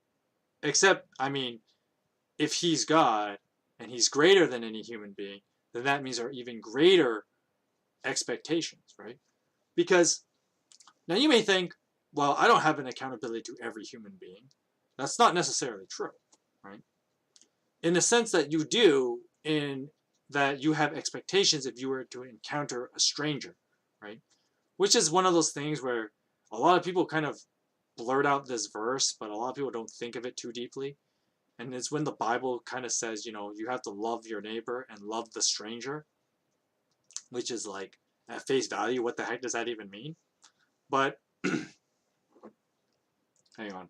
Except, I mean, if he's God and he's greater than any human being, then that means there are even greater expectations, right? Because now you may think, well, I don't have an accountability to every human being. That's not necessarily true, right? In the sense that you do, in that you have expectations if you were to encounter a stranger, right? Which is one of those things where a lot of people kind of blurt out this verse, but a lot of people don't think of it too deeply. And it's when the Bible kind of says, you know, you have to love your neighbor and love the stranger, which is like at face value, what the heck does that even mean? But hang on.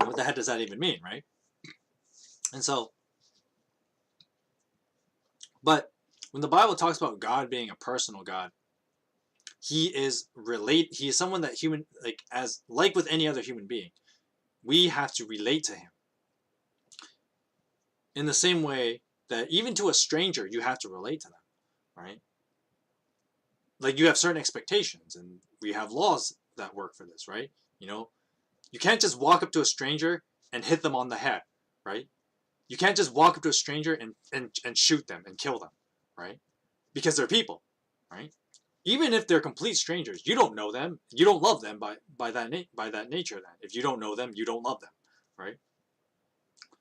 What the heck does that even mean, right? And so, but when the Bible talks about God being a personal God, he is someone that like with any other human being, we have to relate to him. In the same way that even to a stranger, you have to relate to them, right? Like you have certain expectations, and we have laws that work for this, right? You can't just walk up to a stranger and hit them on the head, right? You can't just walk up to a stranger and shoot them and kill them, right? Because they're people, right? Even if they're complete strangers, you don't know them, you don't love them by that nature. Then, if you don't know them, you don't love them, right?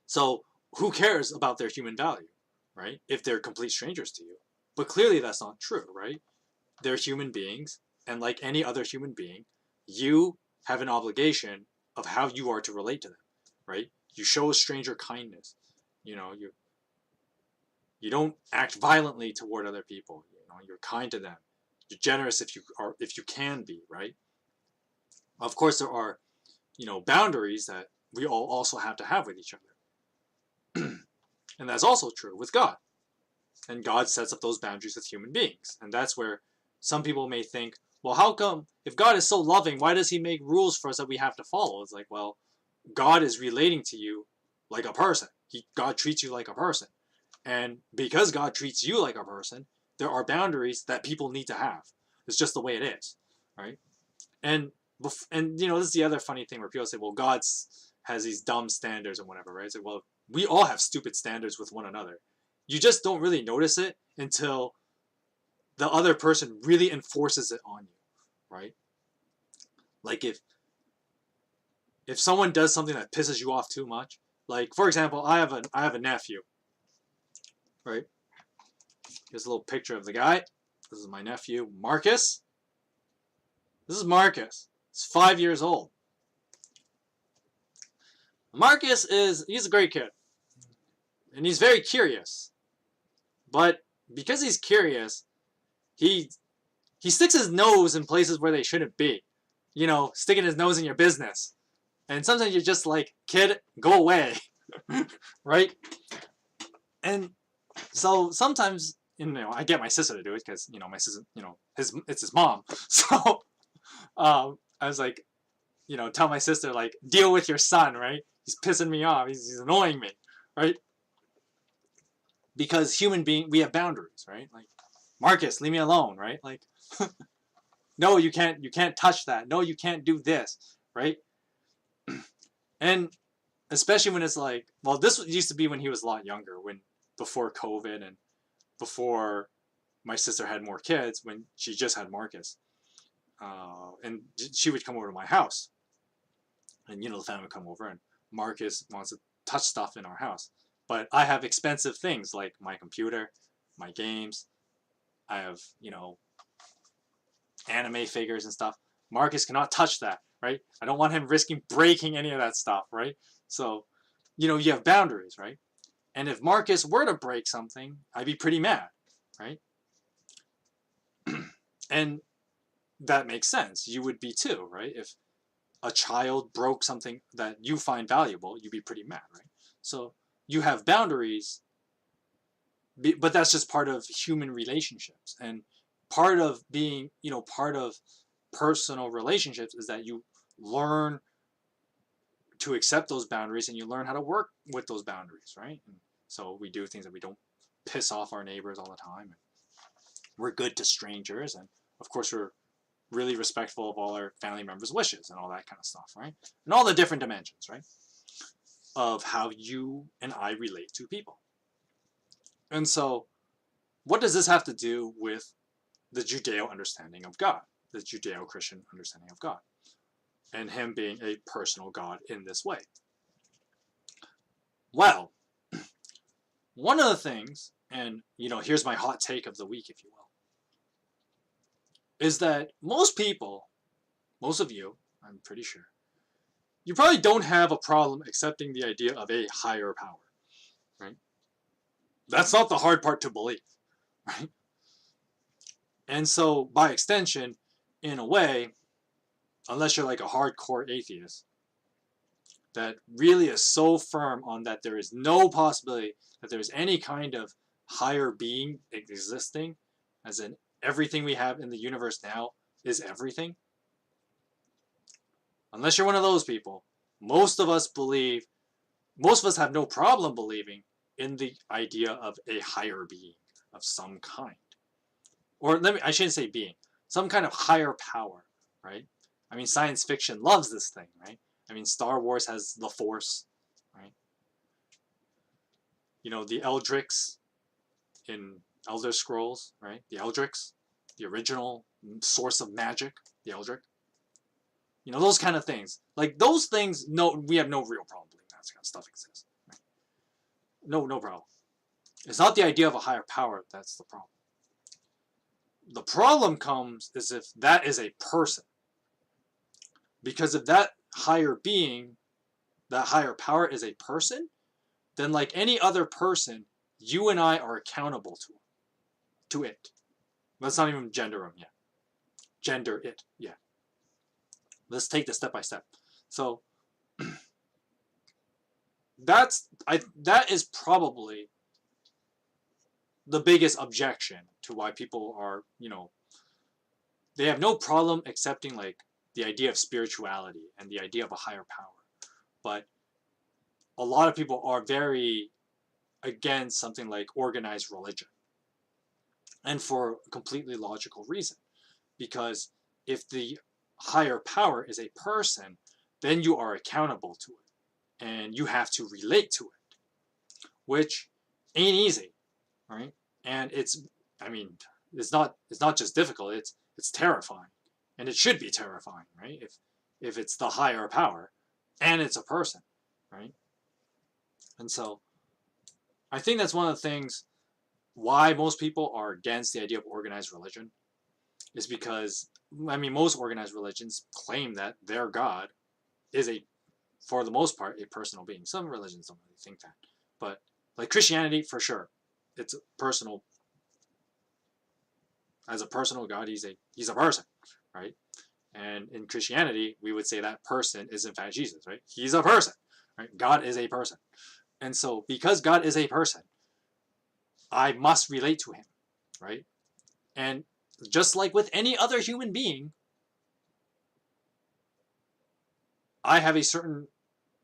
So who cares about their human value, right? If they're complete strangers to you. But clearly that's not true, right? They're human beings, and like any other human being, you have an obligation of how you are to relate to them, right? You show a stranger kindness. You don't act violently toward other people. You're kind to them. You're generous if you can be, right? Of course, there are, boundaries that we all also have to have with each other. And that's also true with God. And God sets up those boundaries with human beings. And that's where some people may think, well, how come, if God is so loving, why does he make rules for us that we have to follow? It's like, well, God is relating to you like a person. God treats you like a person. And because God treats you like a person, there are boundaries that people need to have. It's just the way it is, right? And this is the other funny thing where people say, well, God has these dumb standards and whatever, right? It's like, well, we all have stupid standards with one another. You just don't really notice it until the other person really enforces it on you, right? Like if someone does something that pisses you off too much, like for example, I have a nephew, right? Here's a little picture of the guy. This is my nephew, Marcus. This is Marcus. He's 5 years old. Marcus he's a great kid. And he's very curious. But because he's curious, he sticks his nose in places where they shouldn't be. Sticking his nose in your business. And sometimes you're just like, kid, go away. Right? And so sometimes, I get my sister to do it because, my sister, it's his mom. So I was like, tell my sister, like, deal with your son, right? He's pissing me off. He's annoying me, right? Because we have boundaries, right? Like, Marcus, leave me alone, right? Like, no, you can't touch that. No, you can't do this, right? And especially when it's like, well, this used to be when he was a lot younger, before COVID and before my sister had more kids, when she just had Marcus. And she would come over to my house. And, the family would come over, and Marcus wants to touch stuff in our house. But I have expensive things like my computer, my games. I have, anime figures and stuff. Marcus cannot touch that, right? I don't want him risking breaking any of that stuff, right? So, you have boundaries, right? And if Marcus were to break something, I'd be pretty mad, right? And that makes sense. You would be too, right? If a child broke something that you find valuable, you'd be pretty mad, right? So you have boundaries, but that's just part of human relationships. And part of being, part of personal relationships is that you learn to accept those boundaries and you learn how to work with those boundaries, right? And so we do things that we don't piss off our neighbors all the time. And we're good to strangers. And of course, we're really respectful of all our family members' wishes and all that kind of stuff, right? And all the different dimensions, right? Of how you and I relate to people. And so, what does this have to do with the Judeo understanding of God, the Judeo-Christian understanding of God, and him being a personal God in this way? Well, one of the things, and here's my hot take of the week, if you will, is that most people, most of you, I'm pretty sure, you probably don't have a problem accepting the idea of a higher power, right? That's not the hard part to believe, right? And so, by extension, in a way, unless you're like a hardcore atheist that really is so firm on that there is no possibility that there's any kind of higher being existing, as in everything we have in the universe now is everything. Unless you're one of those people, most of us believe, most of us have no problem believing in the idea of a higher being of some kind. Or I shouldn't say being, some kind of higher power, right? I mean, science fiction loves this thing, right? I mean, Star Wars has the Force, right? You know, the Eldrix in Elder Scrolls, right? The Eldrix, the original source of magic, the Eldric. You know, those kind of things. Like, those things, no, we have no real problem believing that kind of stuff exists. Right? No problem. It's not the idea of a higher power that's the problem. The problem comes is if that is a person. Because if that higher being, that higher power is a person, then like any other person, you and I are accountable to it. Let's not even gender them yet. Gender it, yeah. Let's take this step by step. So that is probably the biggest objection to why people are, you know, they have no problem accepting like the idea of spirituality and the idea of a higher power. But a lot of people are very against something like organized religion. And for a completely logical reason. Because if the higher power is a person, then you are accountable to it. And you have to relate to it. Which ain't easy. Right? And it's, I mean, it's not just difficult, it's terrifying. And it should be terrifying, right? If it's the higher power and it's a person, right? And so I think that's one of the things why most people are against the idea of organized religion is because, I mean, most organized religions claim that their God is for the most part, a personal being. Some religions don't really think that. But like Christianity, for sure, it's a personal, as a personal God, he's a person, right? And in Christianity, we would say that person is in fact Jesus, right? He's a person, right? God is a person. And so because God is a person, I must relate to him, right? And just like with any other human being, I have a certain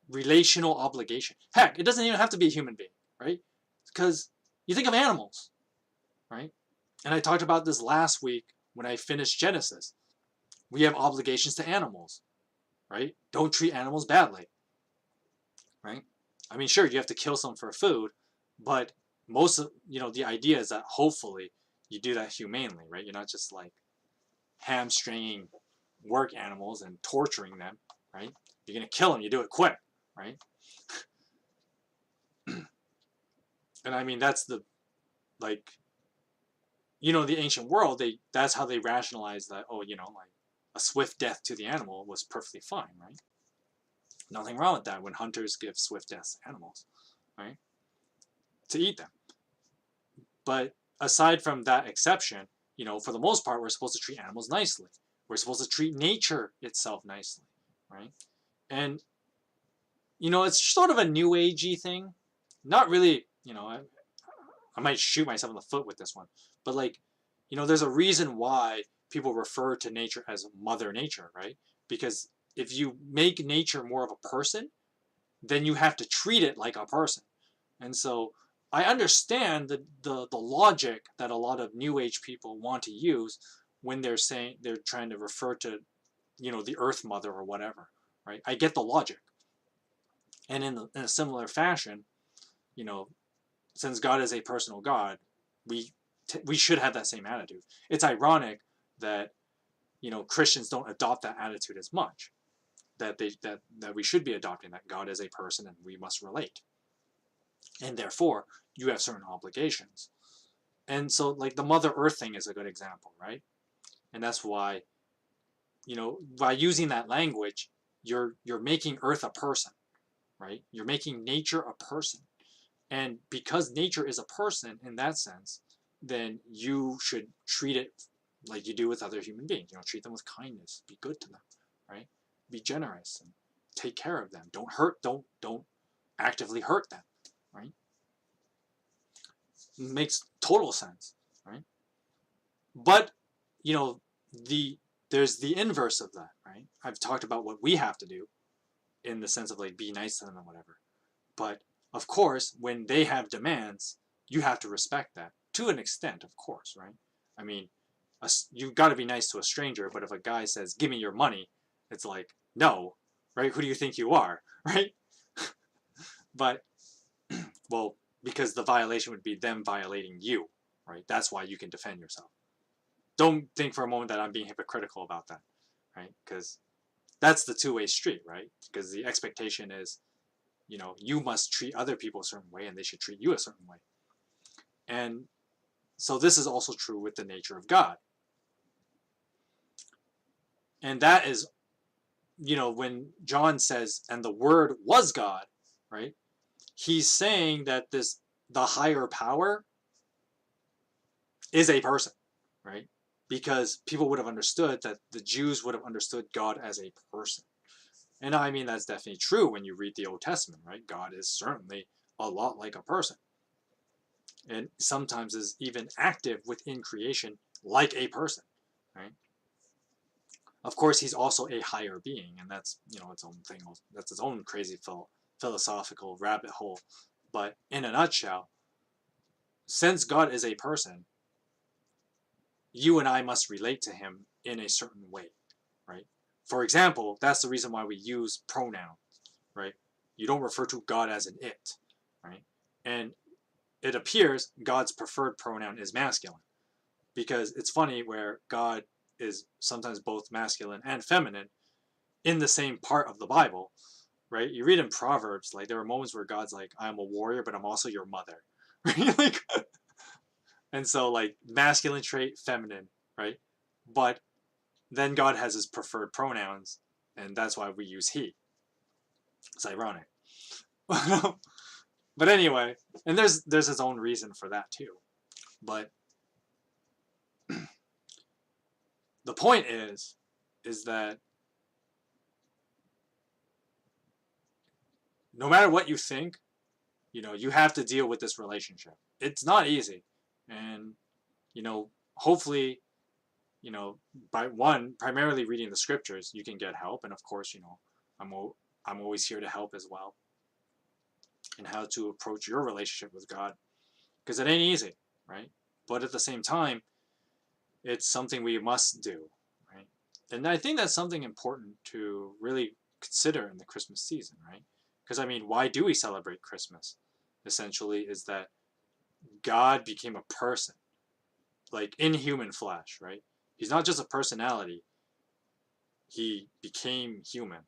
relational obligation. Heck, it doesn't even have to be a human being, right? Because you think of animals, right? And I talked about this last week when I finished Genesis. We have obligations to animals, right? Don't treat animals badly, right? I mean, sure, you have to kill some for food, but most of, you know, the idea is that hopefully you do that humanely, right? You're not just like hamstringing work animals and torturing them, right? You're going to kill them, you do it quick, right? And I mean, that's the, like, you know, the ancient world, that's how they rationalize that, oh, you know, like a swift death to the animal was perfectly fine, right? Nothing wrong with that when hunters give swift deaths to animals, right? To eat them. But aside from that exception, you know, for the most part, we're supposed to treat animals nicely. We're supposed to treat nature itself nicely, right? And, you know, it's sort of a new agey thing. Not really, you know, I might shoot myself in the foot with this one. But like, you know, there's a reason why people refer to nature as Mother Nature, right? Because if you make nature more of a person, then you have to treat it like a person. And so I understand the logic that a lot of New Age people want to use when they're saying they're trying to refer to, you know, the Earth Mother or whatever, right? I get the logic. And in a similar fashion, you know, since God is a personal God, we should have that same attitude. It's ironic that, you know, Christians don't adopt that attitude as much. That we should be adopting that God is a person and we must relate. And therefore, you have certain obligations. And so, like, the Mother Earth thing is a good example, right? And that's why, you know, by using that language, you're making Earth a person, right? You're making nature a person. And because nature is a person in that sense, then you should treat it like you do with other human beings. Treat them with kindness. Be good to them, right? Be generous and take care of them. Don't hurt. Don't actively hurt them, right? Makes total sense, right? But there's the inverse of that, right? I've talked about what we have to do in the sense of like be nice to them and whatever. But of course, when they have demands, you have to respect that to an extent, of course, right? I mean, you've got to be nice to a stranger, but if a guy says, "Give me your money," it's like, no, right? Who do you think you are, right? But, well, because the violation would be them violating you, right? That's why you can defend yourself. Don't think for a moment that I'm being hypocritical about that, right? Because that's the two-way street, right? Because the expectation is, you must treat other people a certain way and they should treat you a certain way. And so this is also true with the nature of God. And that is, when John says, and the Word was God, right? He's saying that the higher power is a person, right? Because people would have understood that the Jews would have understood God as a person. And I mean, that's definitely true when you read the Old Testament, right? God is certainly a lot like a person. And sometimes is even active within creation like a person, right? Of course, he's also a higher being, and that's, its own thing. That's its own crazy philosophical rabbit hole. But in a nutshell, since God is a person, you and I must relate to him in a certain way, right? For example, that's the reason why we use pronouns, right? You don't refer to God as an it, right? And it appears God's preferred pronoun is masculine, because it's funny where God is sometimes both masculine and feminine in the same part of the Bible, right? You read in Proverbs, like there are moments where God's like, "I'm a warrior, but I'm also your mother," right? Like, and so like masculine trait, feminine, right? But then God has his preferred pronouns, and that's why we use he. It's ironic. But anyway, and there's his own reason for that too. But the point is that no matter what you think, you have to deal with this relationship. It's not easy. And, hopefully, by primarily reading the scriptures, you can get help. And of course, I'm, I'm always here to help as well in how to approach your relationship with God. Because it ain't easy, right? But at the same time, it's something we must do, right? And I think that's something important to really consider in the Christmas season, right? Because I mean, why do we celebrate Christmas? Essentially, is that God became a person, like in human flesh, right? He's not just a personality. He became human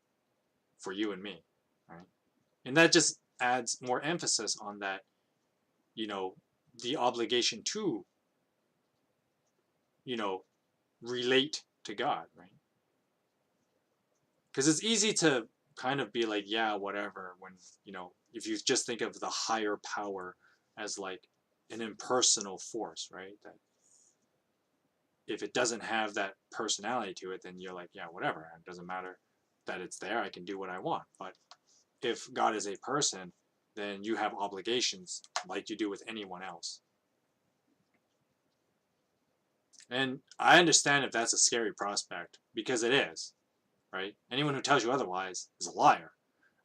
for you and me, right? And that just adds more emphasis on that, the obligation to, you know, relate to God, right? Because it's easy to kind of be like, yeah, whatever, when, if you just think of the higher power as like an impersonal force, right? That if it doesn't have that personality to it, then you're like, yeah, whatever. It doesn't matter that it's there. I can do what I want. But if God is a person, then you have obligations like you do with anyone else. And I understand if that's a scary prospect, because it is, right? Anyone who tells you otherwise is a liar,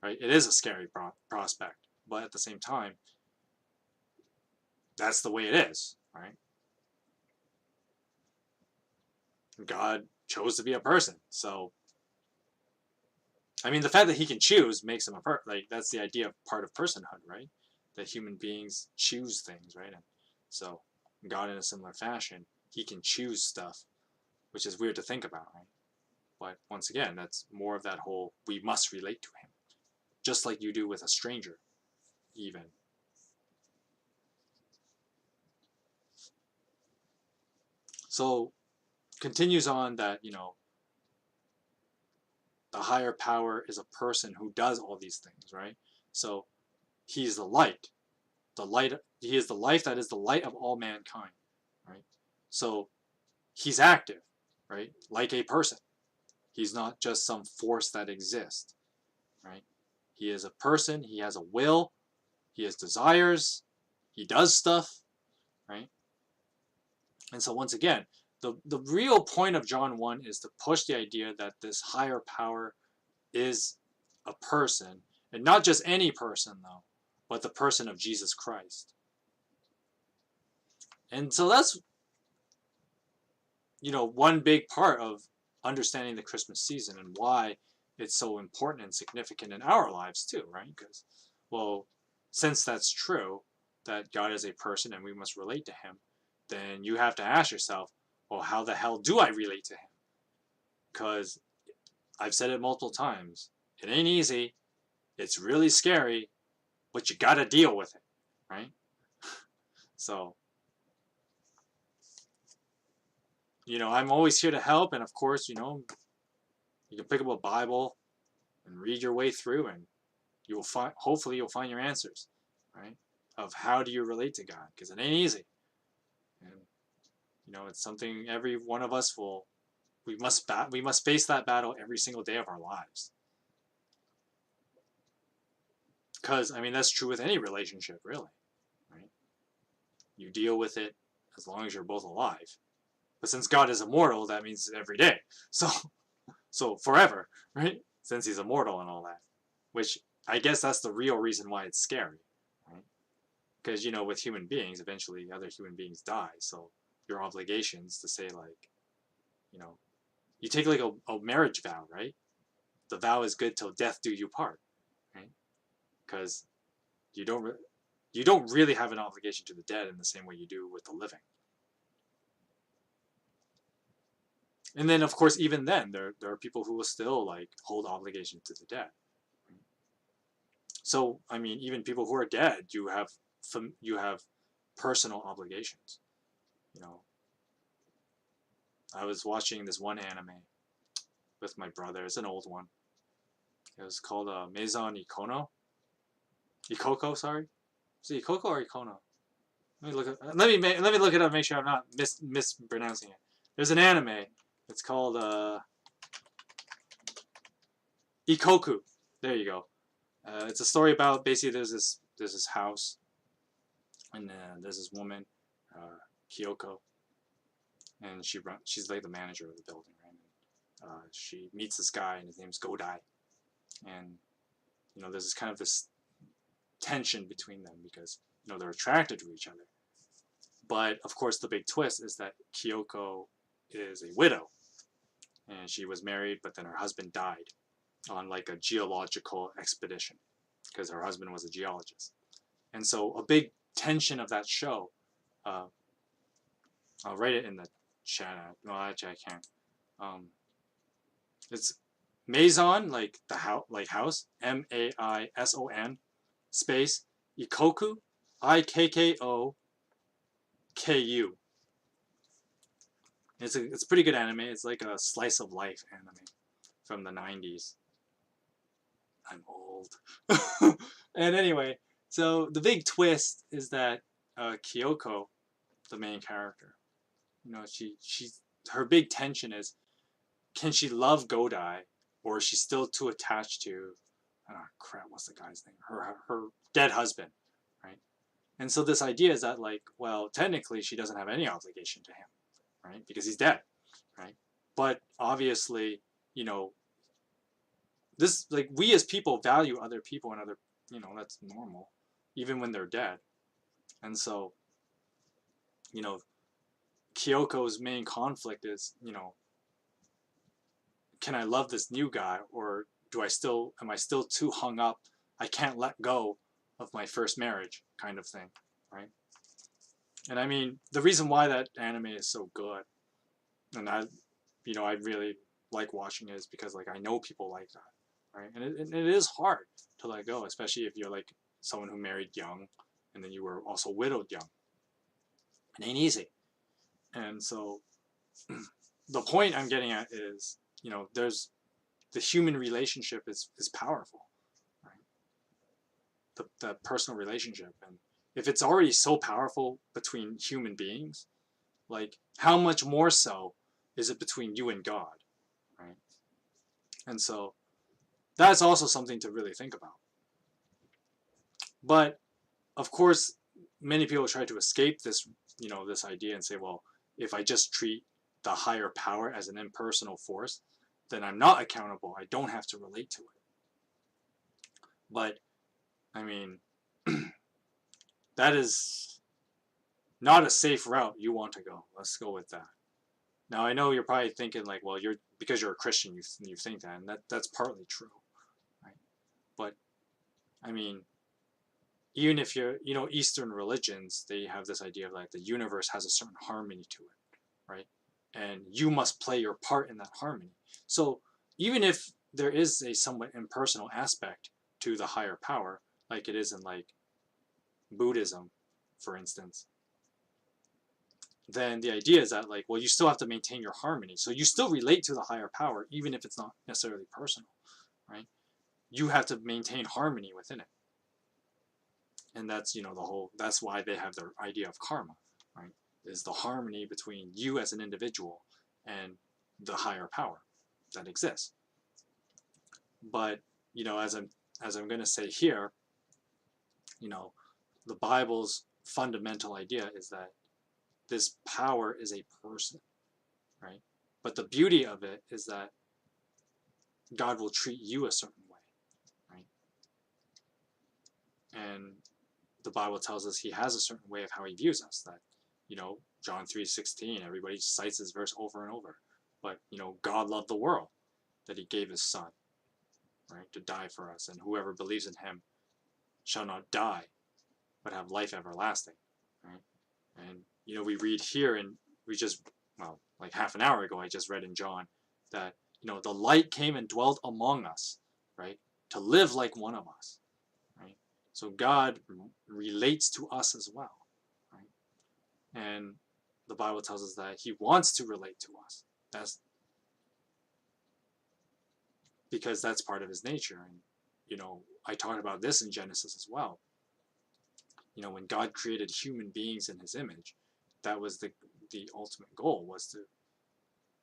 right? It is a scary prospect, but at the same time, that's the way it is, right? God chose to be a person, so I mean, the fact that he can choose makes him like that's the idea of part of personhood, right? That human beings choose things, right? And so God, in a similar fashion, he can choose stuff, which is weird to think about, right? But once again, that's more of that whole we must relate to him, just like you do with a stranger, even. So continues on that, the higher power is a person who does all these things, right? So he's the light. the light. He is the life that is the light of all mankind, right? So he's active, right? Like a person. He's not just some force that exists, right? He is a person. He has a will. He has desires. He does stuff, right? And so once again, the real point of John 1 is to push the idea that this higher power is a person, and not just any person though, but the person of Jesus Christ. And so that's, one big part of understanding the Christmas season and why it's so important and significant in our lives too, right? Because, well, since that's true, that God is a person and we must relate to him, then you have to ask yourself, well, how the hell do I relate to him? Because I've said it multiple times. It ain't easy. It's really scary, but you gotta deal with it, right? So, I'm always here to help, and of course, you can pick up a Bible and read your way through, and you will find, hopefully, you'll find your answers, right? Of how do you relate to God? Because it ain't easy, and it's something every one of us we must face that battle every single day of our lives. Because that's true with any relationship, really, right? You deal with it as long as you're both alive. But since God is immortal, that means every day. So forever, right? Since he's immortal and all that. Which I guess that's the real reason why it's scary, right? Because, with human beings, eventually other human beings die. So your obligations to say, like, you take like a marriage vow, right? The vow is good till death do you part, right? Because you don't really have an obligation to the dead in the same way you do with the living. And then, of course, even then, there are people who will still like hold obligation to the dead. So, even people who are dead, you have personal obligations. I was watching this one anime with my brother. It's an old one. It was called Maison Ikono. Ikoko, sorry. Is it Ikoko or Ikono? Let me look it up. Make sure I'm not mispronouncing it. There's an anime. It's called Ikoku. There you go. It's a story about basically there's this house, and there's this woman, Kyoko, and she's like the manager of the building, right? She meets this guy, and his name's Godai, and there's this kind of this tension between them because they're attracted to each other. But of course, the big twist is that Kyoko is a widow, and she was married, but then her husband died on like a geological expedition because her husband was a geologist. And so a big tension of that show, I'll write it in the chat. No, actually I can't. It's Maison, like the house, Maison, space Ikoku, Ikkoku. It's a pretty good anime. It's like a slice of life anime from the 90s. I'm old. And anyway, so the big twist is that Kyoko, the main character, her big tension is, can she love Godai, or is she still too attached to, what's the guy's name? Her dead husband, right? And so this idea is that, like, well, technically she doesn't have any obligation to him, right? Because he's dead, right? But obviously, this, like, we as people value other people and other, that's normal, even when they're dead. And so, Kyoko's main conflict is, can I love this new guy, or am I still too hung up? I can't let go of my first marriage, kind of thing, right? And the reason why that anime is so good, and I really like watching it, is because, like, I know people like that, right? And it is hard to let go, especially if you're like someone who married young, and then you were also widowed young. It ain't easy. And so the point I'm getting at is, there's the human relationship is powerful, right? The personal relationship, and if it's already so powerful between human beings, like how much more so is it between you and God, right? And so that's also something to really think about. But of course, many people try to escape this, this idea and say, well, if I just treat the higher power as an impersonal force, then I'm not accountable. I don't have to relate to it. But I mean, that is not a safe route you want to go. Let's go with that. Now I know you're probably thinking like, well, because you're a Christian, you think that, and that's partly true, right? But I mean, even if you're, Eastern religions, they have this idea of like the universe has a certain harmony to it, right? And you must play your part in that harmony. So even if there is a somewhat impersonal aspect to the higher power, like it is in like Buddhism, for instance, then the idea is that like, well, you still have to maintain your harmony. So you still relate to the higher power, even if it's not necessarily personal, right? You have to maintain harmony within it. And that's, that's why they have their idea of karma, right? Is the harmony between you as an individual and the higher power that exists. But, as I'm going to say here, the Bible's fundamental idea is that this power is a person, right? But the beauty of it is that God will treat you a certain way, right? And the Bible tells us he has a certain way of how he views us, that, John 3:16, everybody cites this verse over and over. But, God loved the world, that he gave his son, right, to die for us. And whoever believes in him shall not die, but have life everlasting, right? And, we read here, and like half an hour ago, I just read in John that, the light came and dwelt among us, right, to live like one of us, right? So God relates to us as well, right? And the Bible tells us that he wants to relate to us. That's because that's part of his nature. And, I talked about this in Genesis as well. When God created human beings in his image, that was the ultimate goal, was to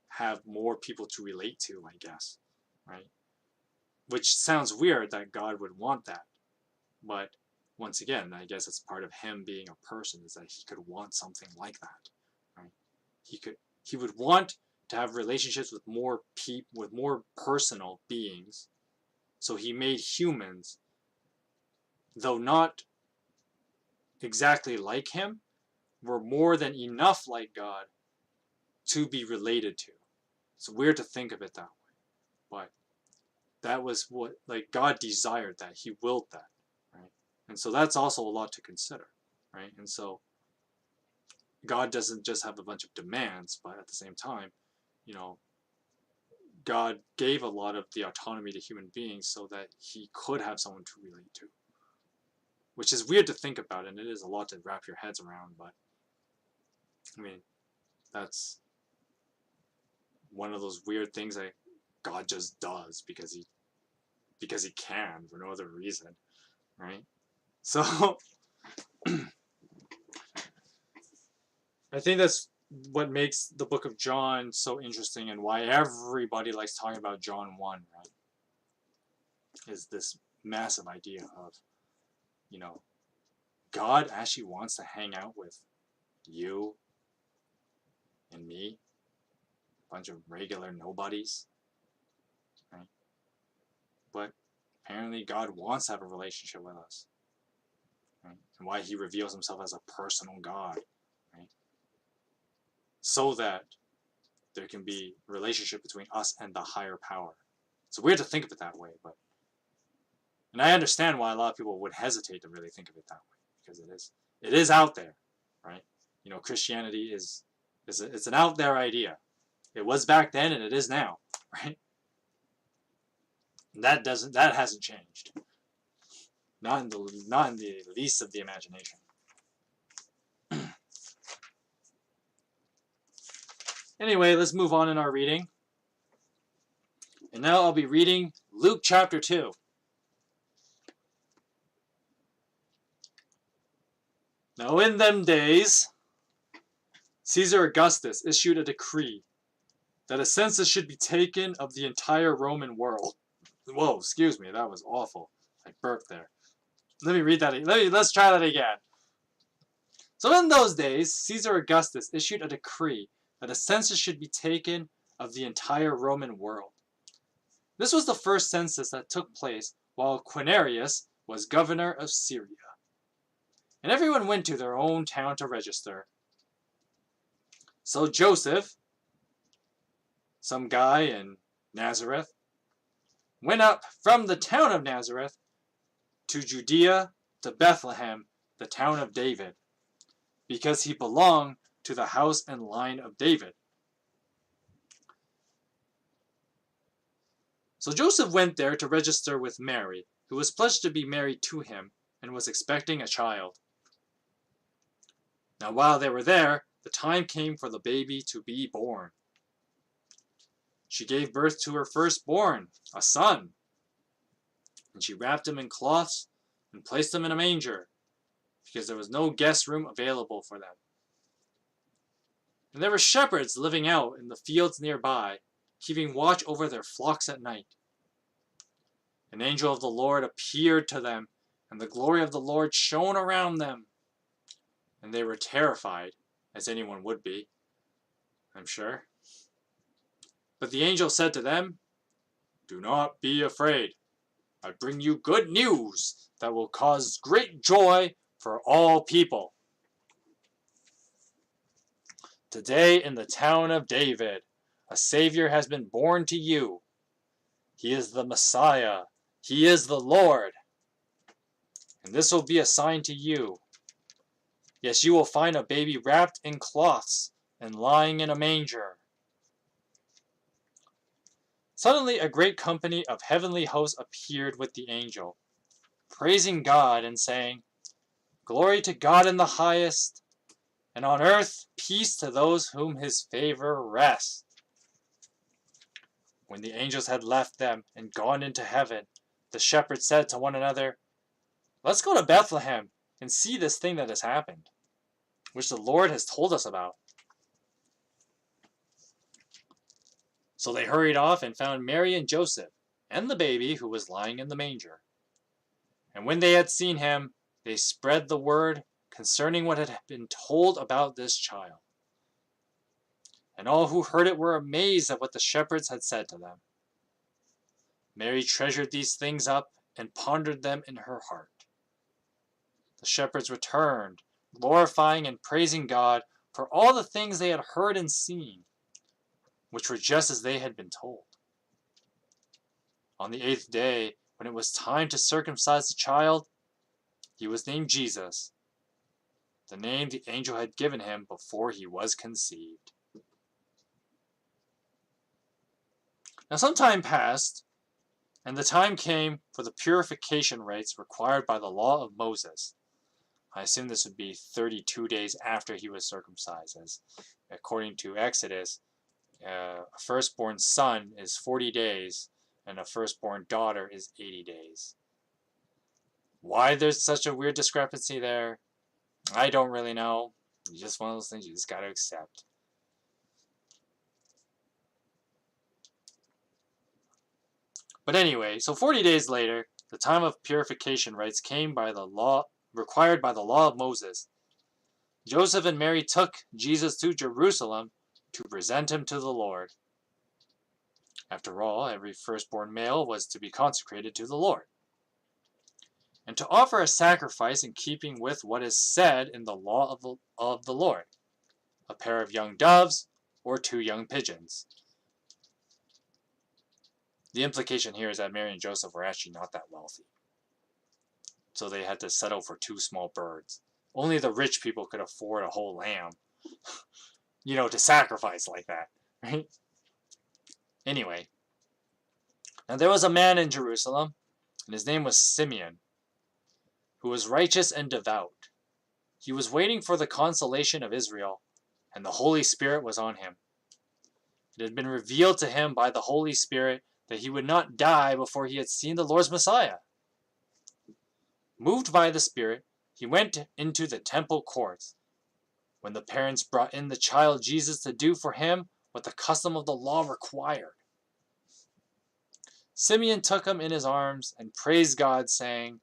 have more people to relate to, I guess, right? Which sounds weird that God would want that. But once again, I guess it's part of him being a person, is that he could want something like that, right? He would want to have relationships with more personal beings. So he made humans, though not exactly like him, were more than enough like God to be related to. It's weird to think of it that way, but that was what, like, God desired that. He willed that, right? And so that's also a lot to consider, right? And so God doesn't just have a bunch of demands, but at the same time, God gave a lot of the autonomy to human beings so that he could have someone to relate to, which is weird to think about, and it is a lot to wrap your heads around, but I mean, that's one of those weird things that God just does because he can, for no other reason, right? So I think that's what makes the book of John so interesting, and why everybody likes talking about John 1, right? Is this massive idea of, God actually wants to hang out with you and me, a bunch of regular nobodies, right? But apparently God wants to have a relationship with us, right? And why he reveals himself as a personal God, right? So that there can be relationship between us and the higher power. It's weird to think of it that way, and I understand why a lot of people would hesitate to really think of it that way, because it is out there, right? Christianity it's an out there idea. It was back then, and it is now, right? And that hasn't changed. Not in the least of the imagination. Anyway, let's move on in our reading. And now I'll be reading Luke chapter 2. Now in them days, Caesar Augustus issued a decree that a census should be taken of the entire Roman world. Whoa, excuse me, that was awful. I burped there. Let me read that. Let's try that again. So in those days, Caesar Augustus issued a decree that a census should be taken of the entire Roman world. This was the first census that took place while Quirinius was governor of Syria. And everyone went to their own town to register. So Joseph, some guy in Nazareth, went up from the town of Nazareth to Judea, to Bethlehem, the town of David, because he belonged to the house and line of David. So Joseph went there to register with Mary, who was pledged to be married to him and was expecting a child. Now while they were there, the time came for the baby to be born. She gave birth to her firstborn, a son, and she wrapped him in cloths and placed him in a manger, because there was no guest room available for them. And there were shepherds living out in the fields nearby, keeping watch over their flocks at night. An angel of the Lord appeared to them, and the glory of the Lord shone around them. And they were terrified, as anyone would be, I'm sure. But the angel said to them, "Do not be afraid. I bring you good news that will cause great joy for all people. Today in the town of David, a Savior has been born to you. He is the Messiah. He is the Lord. And this will be a sign to you. Yes, you will find a baby wrapped in cloths and lying in a manger." Suddenly a great company of heavenly hosts appeared with the angel, praising God and saying, "Glory to God in the highest, and on earth peace to those whom his favor rests." When the angels had left them and gone into heaven, the shepherds said to one another, "Let's go to Bethlehem and see this thing that has happened, which the Lord has told us about." So they hurried off and found Mary and Joseph and the baby who was lying in the manger. And when they had seen him, they spread the word concerning what had been told about this child. And all who heard it were amazed at what the shepherds had said to them. Mary treasured these things up and pondered them in her heart. The shepherds returned, glorifying and praising God for all the things they had heard and seen, which were just as they had been told. On the 8th day, when it was time to circumcise the child, he was named Jesus, the name the angel had given him before he was conceived. Now some time passed, and the time came for the purification rites required by the law of Moses. I assume this would be 32 days after he was circumcised, as according to Exodus, a firstborn son is 40 days, and a firstborn daughter is 80 days. Why there's such a weird discrepancy there, I don't really know. It's just one of those things you just got to accept. But anyway, so 40 days later, the time of purification rites came by the law, required by the law of Moses. Joseph and Mary took Jesus to Jerusalem to present him to the Lord. After all, every firstborn male was to be consecrated to the Lord, and to offer a sacrifice in keeping with what is said in the law of the Lord, a pair of young doves or 2 young pigeons. The implication here is that Mary and Joseph were actually not that wealthy, so they had to settle for 2 small birds. Only the rich people could afford a whole lamb, to sacrifice like that, right? Anyway, now there was a man in Jerusalem, and his name was Simeon, who was righteous and devout. He was waiting for the consolation of Israel, and the Holy Spirit was on him. It had been revealed to him by the Holy Spirit that he would not die before he had seen the Lord's Messiah. Moved by the Spirit, he went into the temple courts. When the parents brought in the child Jesus to do for him what the custom of the law required, Simeon took him in his arms and praised God, saying,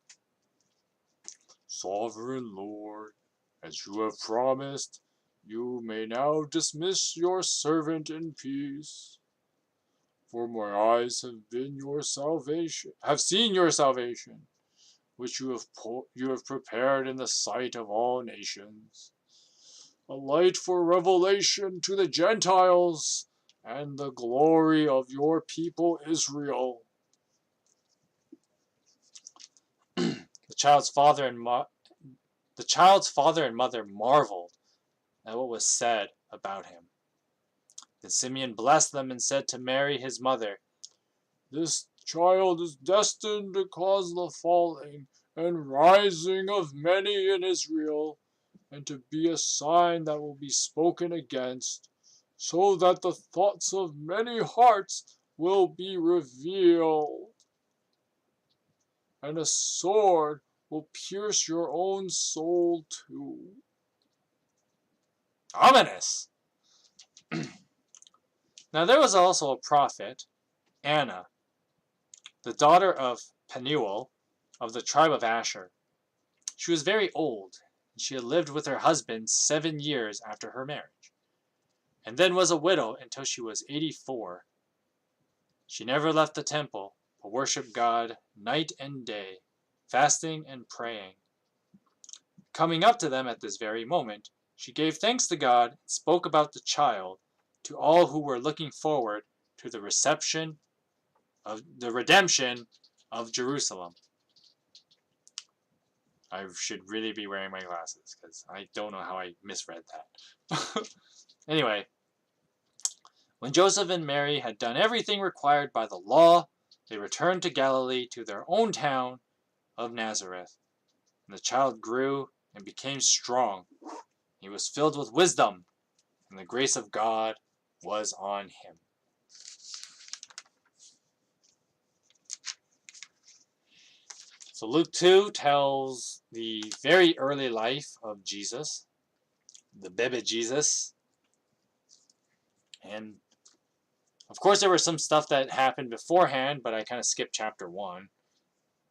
"Sovereign Lord, as you have promised, you may now dismiss your servant in peace. For my eyes have seen your salvation, which you have prepared in the sight of all nations, a light for revelation to the Gentiles, and the glory of your people Israel." The child's father and mother marveled at what was said about him. Then Simeon blessed them and said to Mary his mother, "This child is destined to cause the falling and rising of many in Israel, and to be a sign that will be spoken against, so that the thoughts of many hearts will be revealed. And a sword will pierce your own soul too." Ominous! Now there was also a prophet, Anna, the daughter of Penuel, of the tribe of Asher. She was very old, and she had lived with her husband 7 years after her marriage, and then was a widow until she was 84. She never left the temple, but worshipped God night and day, fasting and praying. Coming up to them at this very moment, she gave thanks to God and spoke about the child to all who were looking forward to the redemption of Jerusalem. I should really be wearing my glasses because I don't know how I misread that. Anyway, when Joseph and Mary had done everything required by the law, they returned to Galilee to their own town of Nazareth. And the child grew and became strong. He was filled with wisdom, and the grace of God was on him. So Luke 2 tells the very early life of Jesus, the baby Jesus. And of course there was some stuff that happened beforehand, but I kind of skipped chapter 1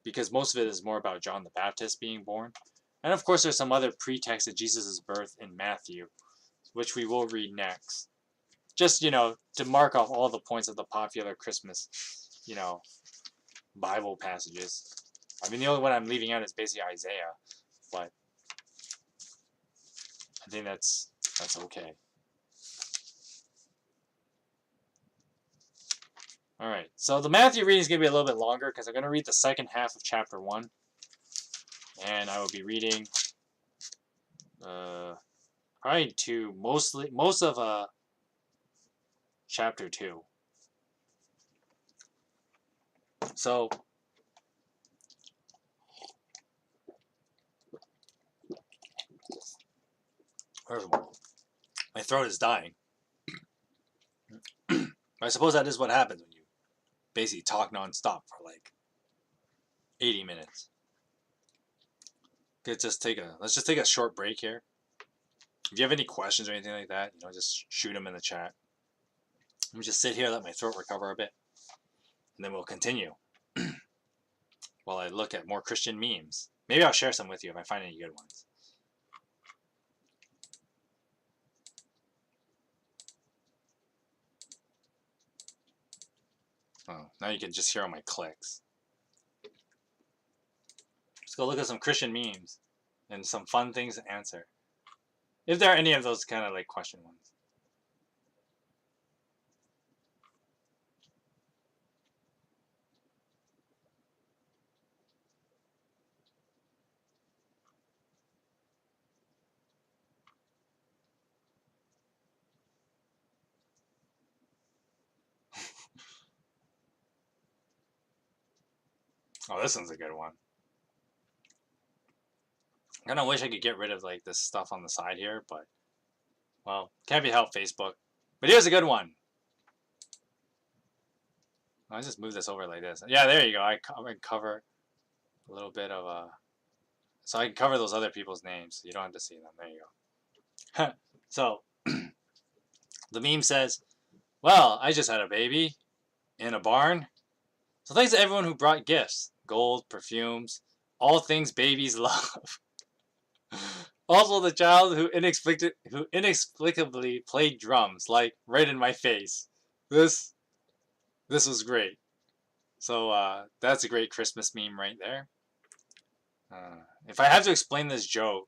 because most of it is more about John the Baptist being born. And of course there's some other pretext of Jesus' birth in Matthew, which we will read next. Just, to mark off all the points of the popular Christmas, Bible passages. I mean, the only one I'm leaving out is basically Isaiah, but I think that's okay. Alright, so the Matthew reading is going to be a little bit longer because I'm going to read the second half of chapter 1. And I will be reading probably most of chapter 2. So, first of all, my throat is dying. I suppose that is what happens when you basically talk non-stop for like 80 minutes. Let's just take a short break here. If you have any questions or anything like that, just shoot them in the chat. Let me just sit here, let my throat recover a bit, and then we'll continue while I look at more Christian memes. Maybe I'll share some with you if I find any good ones. Oh, now you can just hear all my clicks. Let's go look at some Christian memes and some fun things to answer. If there are any of those kind of like question ones. Oh, this one's a good one. I kind of wish I could get rid of like this stuff on the side here, but well, can't be helped, Facebook. But here's a good one. I'll just move this over like this. Yeah, there you go. I cover a little bit of So I can cover those other people's names. You don't have to see them. There you go. So the meme says, well, I just had a baby in a barn. So thanks to everyone who brought gifts. Gold, perfumes, all things babies love. Also the child who inexplicably played drums, like right in my face. This was great. So that's a great Christmas meme right there. If I have to explain this joke,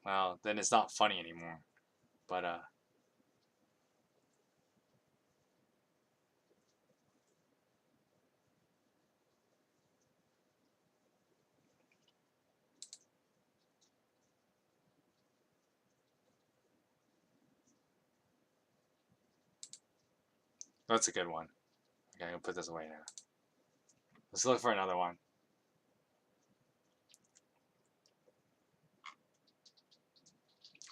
well, then it's not funny anymore. But that's a good one. Okay, I'm gonna put this away now. Let's look for another one.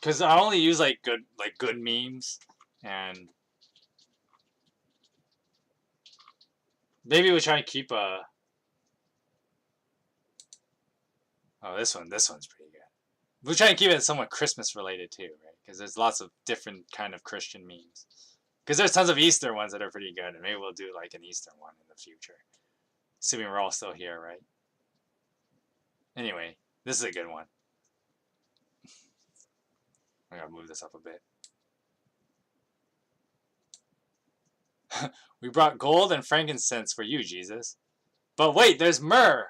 Cause I only use like good memes, and maybe we'll try and keep a. Oh, this one's pretty good. We'll try and keep it somewhat Christmas related too, right? Because there's lots of different kind of Christian memes. Because there's tons of Easter ones that are pretty good, and maybe we'll do like an Easter one in the future, assuming we're all still here, right? Anyway, this is a good one. I gotta move this up a bit. We brought gold and frankincense for you, Jesus. But wait, there's myrrh.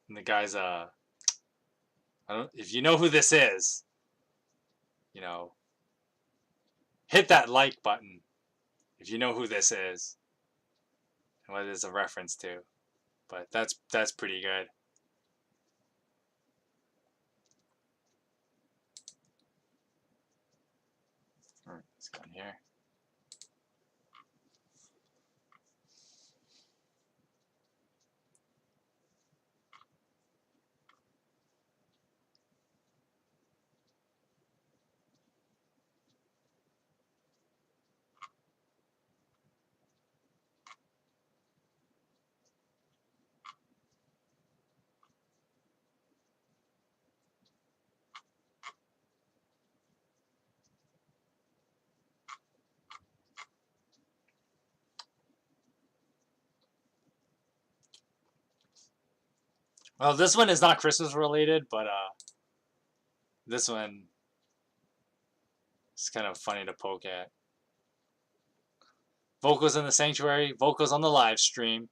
And the guy's I don't. If you know who this is, you know, hit that like button. If you know who this is, and what it is a reference to. But that's pretty good. Let's go in here. Well, this one is not Christmas related, but this one is kind of funny to poke at. Vocals in the sanctuary, vocals on the live stream.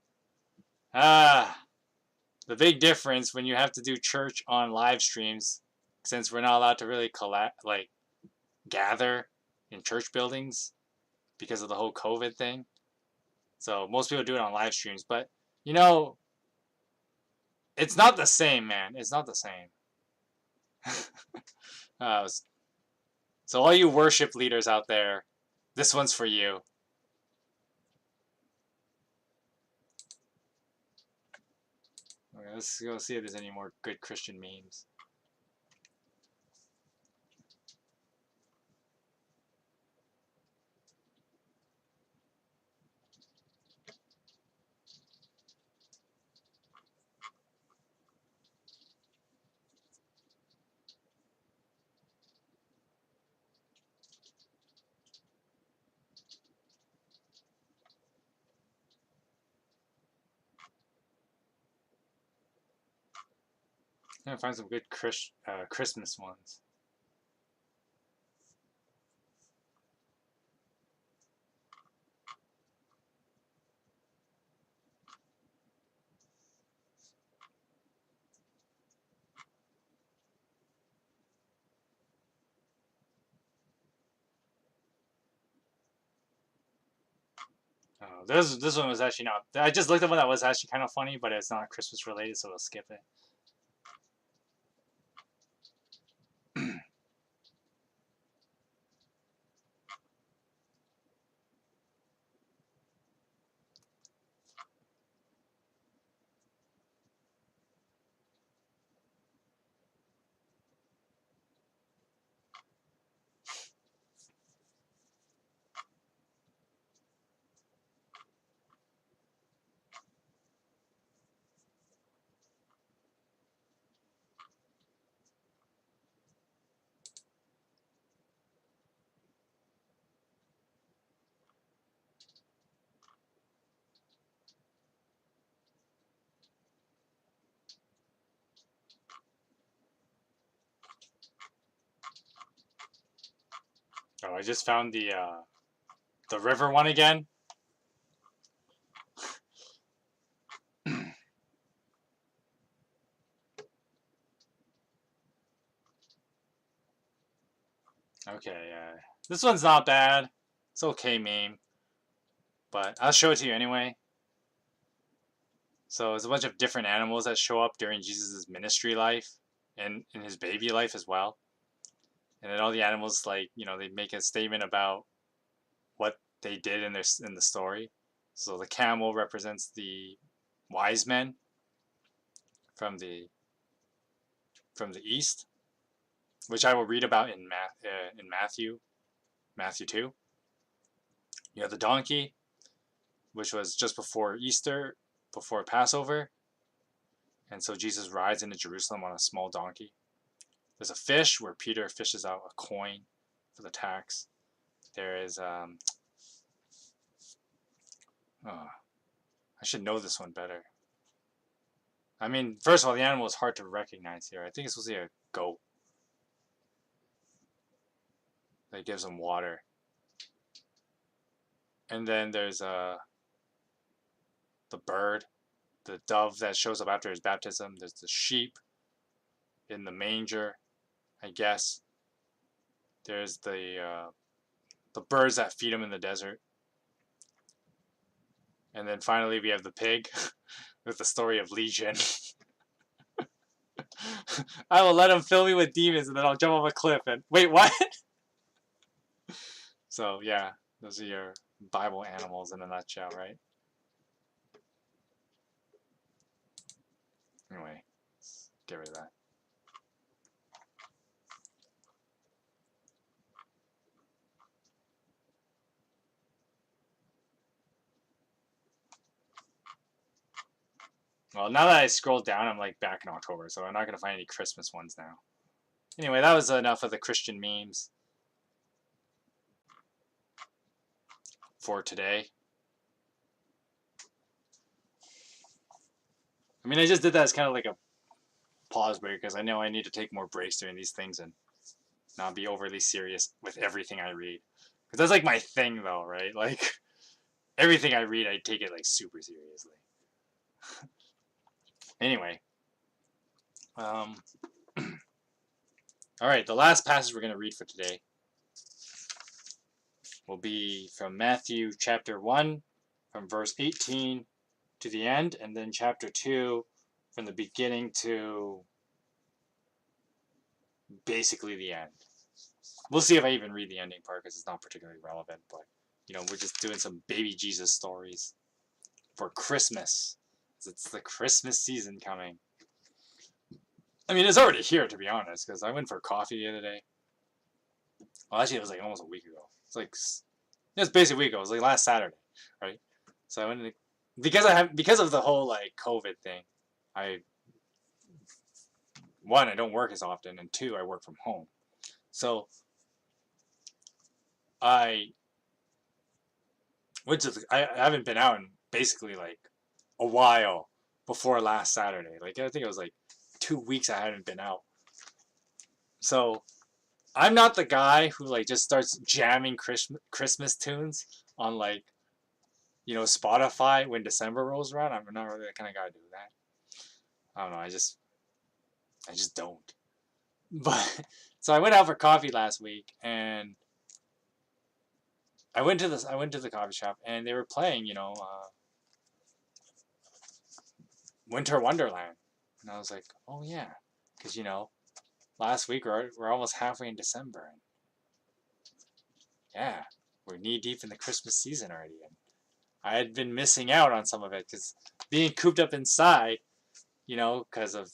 Ah, the big difference when you have to do church on live streams, since we're not allowed to really gather in church buildings because of the whole COVID thing. So most people do it on live streams, but you know, it's not the same, man. It's not the same. So all you worship leaders out there, this one's for you. Okay, let's go see if there's any more good Christian memes. I'm gonna find some good Christmas ones. Oh, this one was actually not. I just looked at one that was actually kind of funny, but it's not Christmas related, so we'll skip it. Oh, I just found the river one again. Okay, this one's not bad. It's okay meme, but I'll show it to you anyway. So it's a bunch of different animals that show up during Jesus' ministry life and in his baby life as well. And then all the animals, like, they make a statement about what they did in the story. So the camel represents the wise men from the east, which I will read about in Matthew 2. You have the donkey, which was just before Easter, before Passover, and so Jesus rides into Jerusalem on a small donkey. There's a fish where Peter fishes out a coin for the tax. There is I should know this one better. I mean, first of all, the animal is hard to recognize here. I think it's supposed to be a goat that gives them water. And then there's the bird, the dove that shows up after his baptism. There's the sheep in the manger, I guess. There's the birds that feed him in the desert. And then finally we have the pig with the story of Legion. I will let him fill me with demons and then I'll jump off a cliff and... Wait, what? So, yeah, those are your Bible animals in a nutshell, right? Anyway, let's get rid of that. Well, now that I scrolled down, I'm like back in October, so I'm not going to find any Christmas ones now. Anyway, that was enough of the Christian memes for today. I mean, I just did that as kind of like a pause break because I know I need to take more breaks during these things and not be overly serious with everything I read. Because that's like my thing, though, right? Like, everything I read, I take it like super seriously. Anyway. All right, the last passage we're going to read for today will be from Matthew chapter 1, from verse 18 to the end, and then chapter 2 from the beginning to basically the end. We'll see if I even read the ending part because it's not particularly relevant, but we're just doing some baby Jesus stories for Christmas. It's the Christmas season coming. I mean, it's already here, to be honest, because I went for coffee the other day. Well, actually, it was like almost a week ago. It's basically a week ago. It was like last Saturday, right? So I went to, because of the whole like COVID thing. One, I don't work as often, and two, I work from home. So I haven't been out in basically like a while before last Saturday. Like I think it was like 2 weeks I hadn't been out. So I'm not the guy who like just starts jamming Christmas tunes on like Spotify when December rolls around. I'm not really the kind of guy to do that. I don't know. I just don't. But so I went out for coffee last week, and I went to the coffee shop, and they were playing, Winter Wonderland, and I was like, oh yeah, because last week we're almost halfway in December, and yeah, we're knee deep in the Christmas season already, and I had been missing out on some of it because being cooped up inside, because of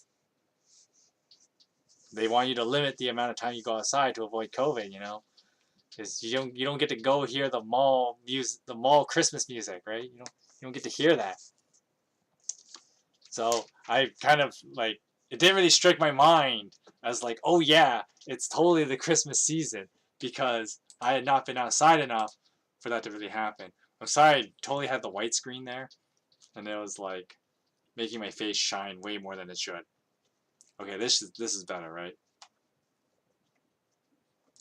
they want you to limit the amount of time you go outside to avoid COVID, because you don't get to go hear the mall Christmas music, right? You don't get to hear that. So I kind of like it didn't really strike my mind as like, oh yeah, it's totally the Christmas season because I had not been outside enough for that to really happen. I'm sorry, I totally had the white screen there, and it was like making my face shine way more than it should. Okay, this is better, right?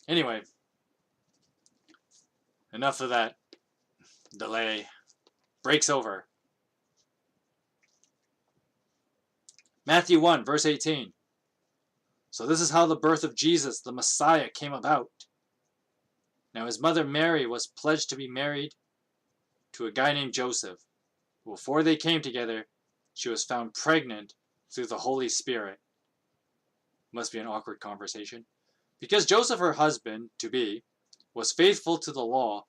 Anyway, enough of that delay. Breaks over. Matthew 1, verse 18. So this is how the birth of Jesus, the Messiah, came about. Now his mother Mary was pledged to be married to a guy named Joseph. Before they came together, she was found pregnant through the Holy Spirit. Must be an awkward conversation. Because Joseph, her husband, to be, was faithful to the law,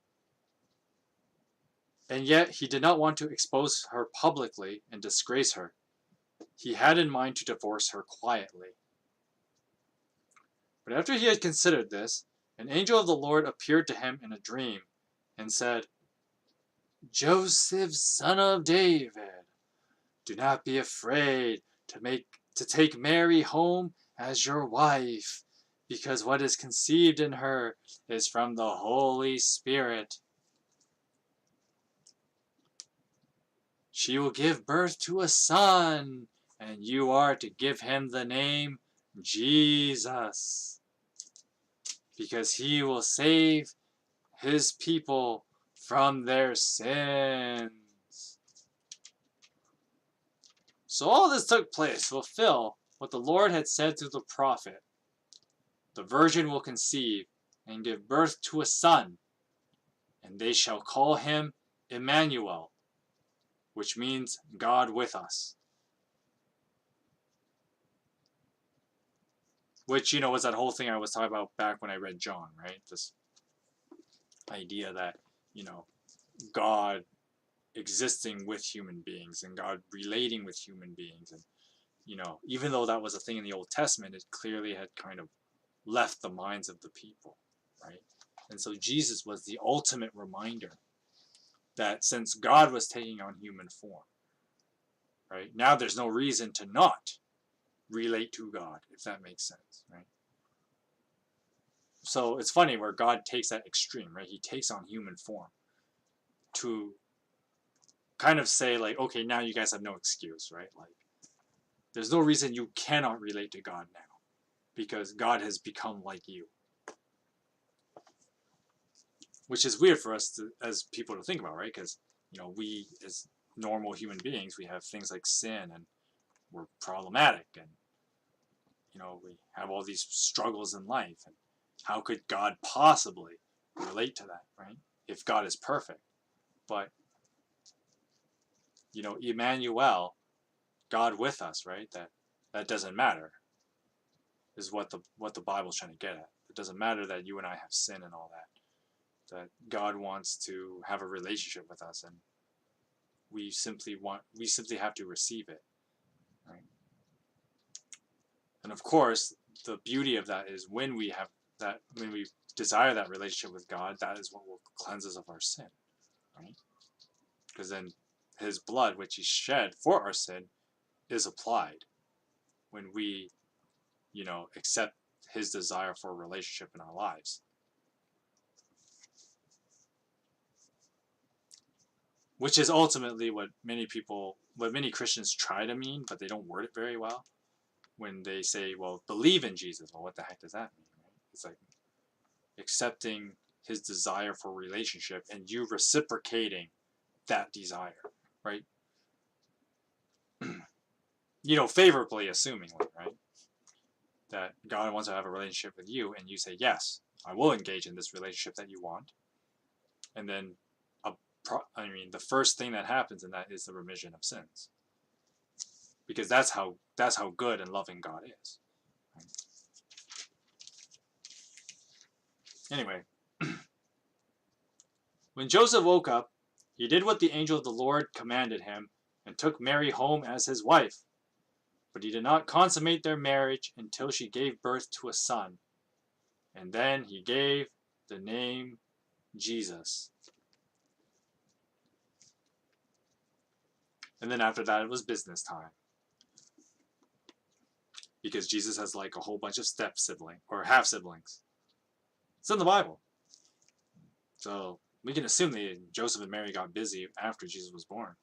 and yet he did not want to expose her publicly and disgrace her. He had in mind to divorce her quietly. But after he had considered this, an angel of the Lord appeared to him in a dream and said, Joseph, son of David, do not be afraid to take Mary home as your wife, because what is conceived in her is from the Holy Spirit. She will give birth to a son, and you are to give him the name Jesus, because he will save his people from their sins. So all this took place to fulfill what the Lord had said through the prophet. The virgin will conceive and give birth to a son, and they shall call him Emmanuel, which means God with us. Which, was that whole thing I was talking about back when I read John, right? This idea that, God existing with human beings and God relating with human beings. And, even though that was a thing in the Old Testament, it clearly had kind of left the minds of the people, right? And so Jesus was the ultimate reminder that since God was taking on human form, right, now there's no reason to not relate to God, if that makes sense, right? So it's funny where God takes that extreme, right? He takes on human form to kind of say, like, okay, now you guys have no excuse, right? Like, there's no reason you cannot relate to God now, because God has become like you. Which is weird for us as people to think about, right? Because, we as normal human beings, we have things like sin, and we're problematic, and, we have all these struggles in life. And how could God possibly relate to that, right? If God is perfect. But, Emmanuel, God with us, right? That doesn't matter, is what the Bible's trying to get at. It doesn't matter that you and I have sin and all that. That God wants to have a relationship with us, and we simply have to receive it, right? And of course, the beauty of that is when we desire that relationship with God, that is what will cleanse us of our sin, right? Because then his blood, which he shed for our sin, is applied when we, accept his desire for a relationship in our lives. Which is ultimately what many Christians try to mean, but they don't word it very well. When they say, well, believe in Jesus. Well, what the heck does that mean? Right? It's like accepting his desire for relationship and you reciprocating that desire, right? Favorably assumingly, right? That God wants to have a relationship with you, and you say, yes, I will engage in this relationship that you want. And then, the first thing that happens in that is the remission of sins. Because that's how good and loving God is. Right? Anyway, when Joseph woke up, he did what the angel of the Lord commanded him and took Mary home as his wife. But he did not consummate their marriage until she gave birth to a son. And then he gave the name Jesus. And then after that, it was business time. Because Jesus has like a whole bunch of step siblings or half siblings. It's in the Bible. So we can assume that Joseph and Mary got busy after Jesus was born.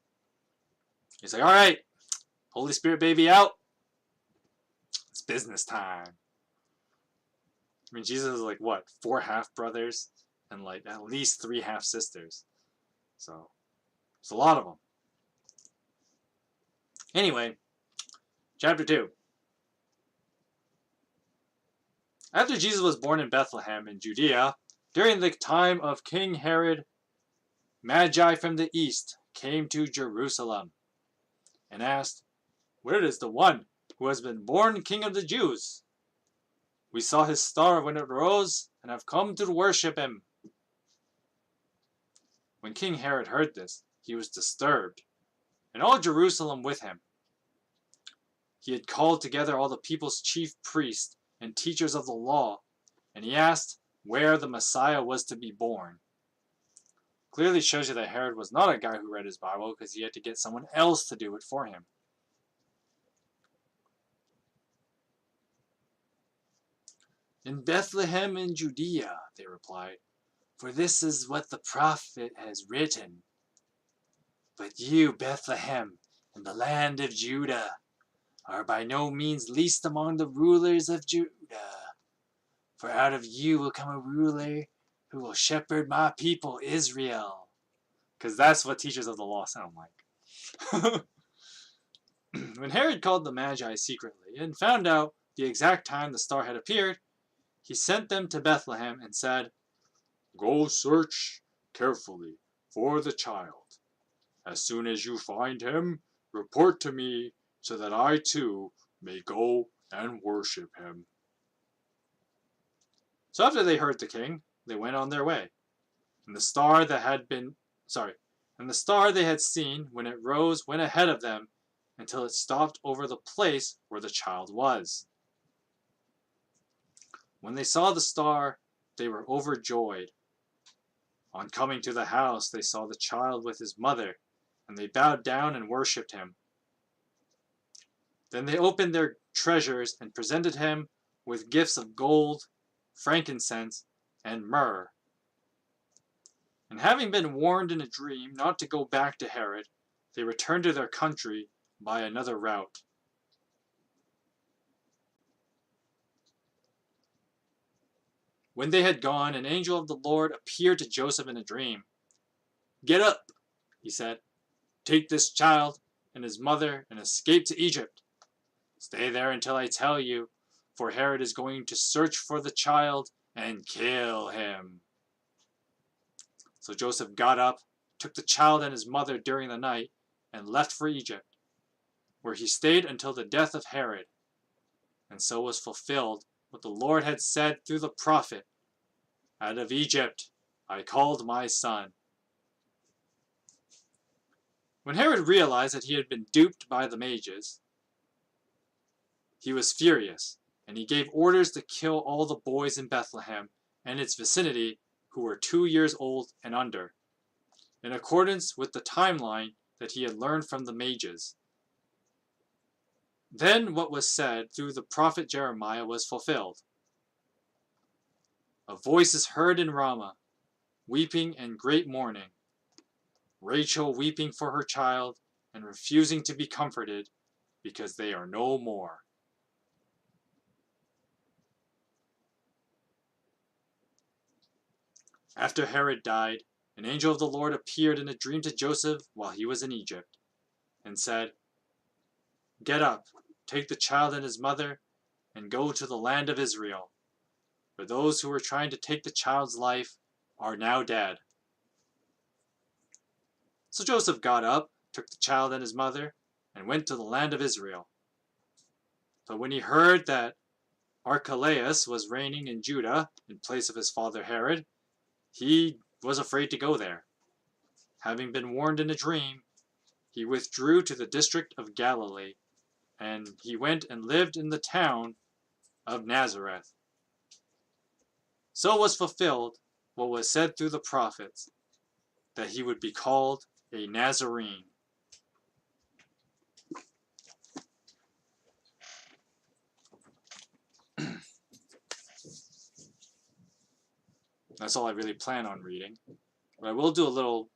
He's like, all right, Holy Spirit baby out. It's business time. Jesus is like, what, 4 half brothers and like at least 3 half-sisters. So, it's a lot of them. Anyway, chapter 2. After Jesus was born in Bethlehem in Judea, during the time of King Herod, Magi from the east came to Jerusalem and asked, "Where is the one who has been born King of the Jews? We saw his star when it rose and have come to worship him." When King Herod heard this, he was disturbed, and all Jerusalem with him. He had called together all the people's chief priests and teachers of the law, and he asked where the Messiah was to be born. Clearly shows you that Herod was not a guy who read his Bible, because he had to get someone else to do it for him. "In Bethlehem in Judea," they replied, "for this is what the prophet has written. But you, Bethlehem, in the land of Judah, are by no means least among the rulers of Judah. For out of you will come a ruler who will shepherd my people Israel." Because that's what teachers of the law sound like. When Herod called the Magi secretly and found out the exact time the star had appeared, he sent them to Bethlehem and said, "Go search carefully for the child. As soon as you find him, report to me, so that I too may go and worship him." So after they heard the king, they went on their way. And the star they had seen when it rose went ahead of them until it stopped over the place where the child was. When they saw the star, they were overjoyed. On coming to the house, they saw the child with his mother, and they bowed down and worshipped him. Then they opened their treasures and presented him with gifts of gold, frankincense, and myrrh. And having been warned in a dream not to go back to Herod, they returned to their country by another route. When they had gone, an angel of the Lord appeared to Joseph in a dream. "Get up," he said. "Take this child and his mother and escape to Egypt. Stay there until I tell you, for Herod is going to search for the child and kill him." So Joseph got up, took the child and his mother during the night, and left for Egypt, where he stayed until the death of Herod. And so was fulfilled what the Lord had said through the prophet, "Out of Egypt I called my son." When Herod realized that he had been duped by the mages, he was furious, and he gave orders to kill all the boys in Bethlehem and its vicinity who were 2 years old and under, in accordance with the timeline that he had learned from the mages. Then what was said through the prophet Jeremiah was fulfilled. "A voice is heard in Ramah, weeping and great mourning, Rachel weeping for her child and refusing to be comforted, because they are no more." After Herod died, an angel of the Lord appeared in a dream to Joseph while he was in Egypt, and said, "Get up, take the child and his mother, and go to the land of Israel, for those who were trying to take the child's life are now dead." So Joseph got up, took the child and his mother, and went to the land of Israel. But when he heard that Archelaus was reigning in Judah in place of his father Herod, he was afraid to go there. Having been warned in a dream, he withdrew to the district of Galilee, and he went and lived in the town of Nazareth. So was fulfilled what was said through the prophets, that he would be called a Nazarene. That's all I really plan on reading. But I will do a little...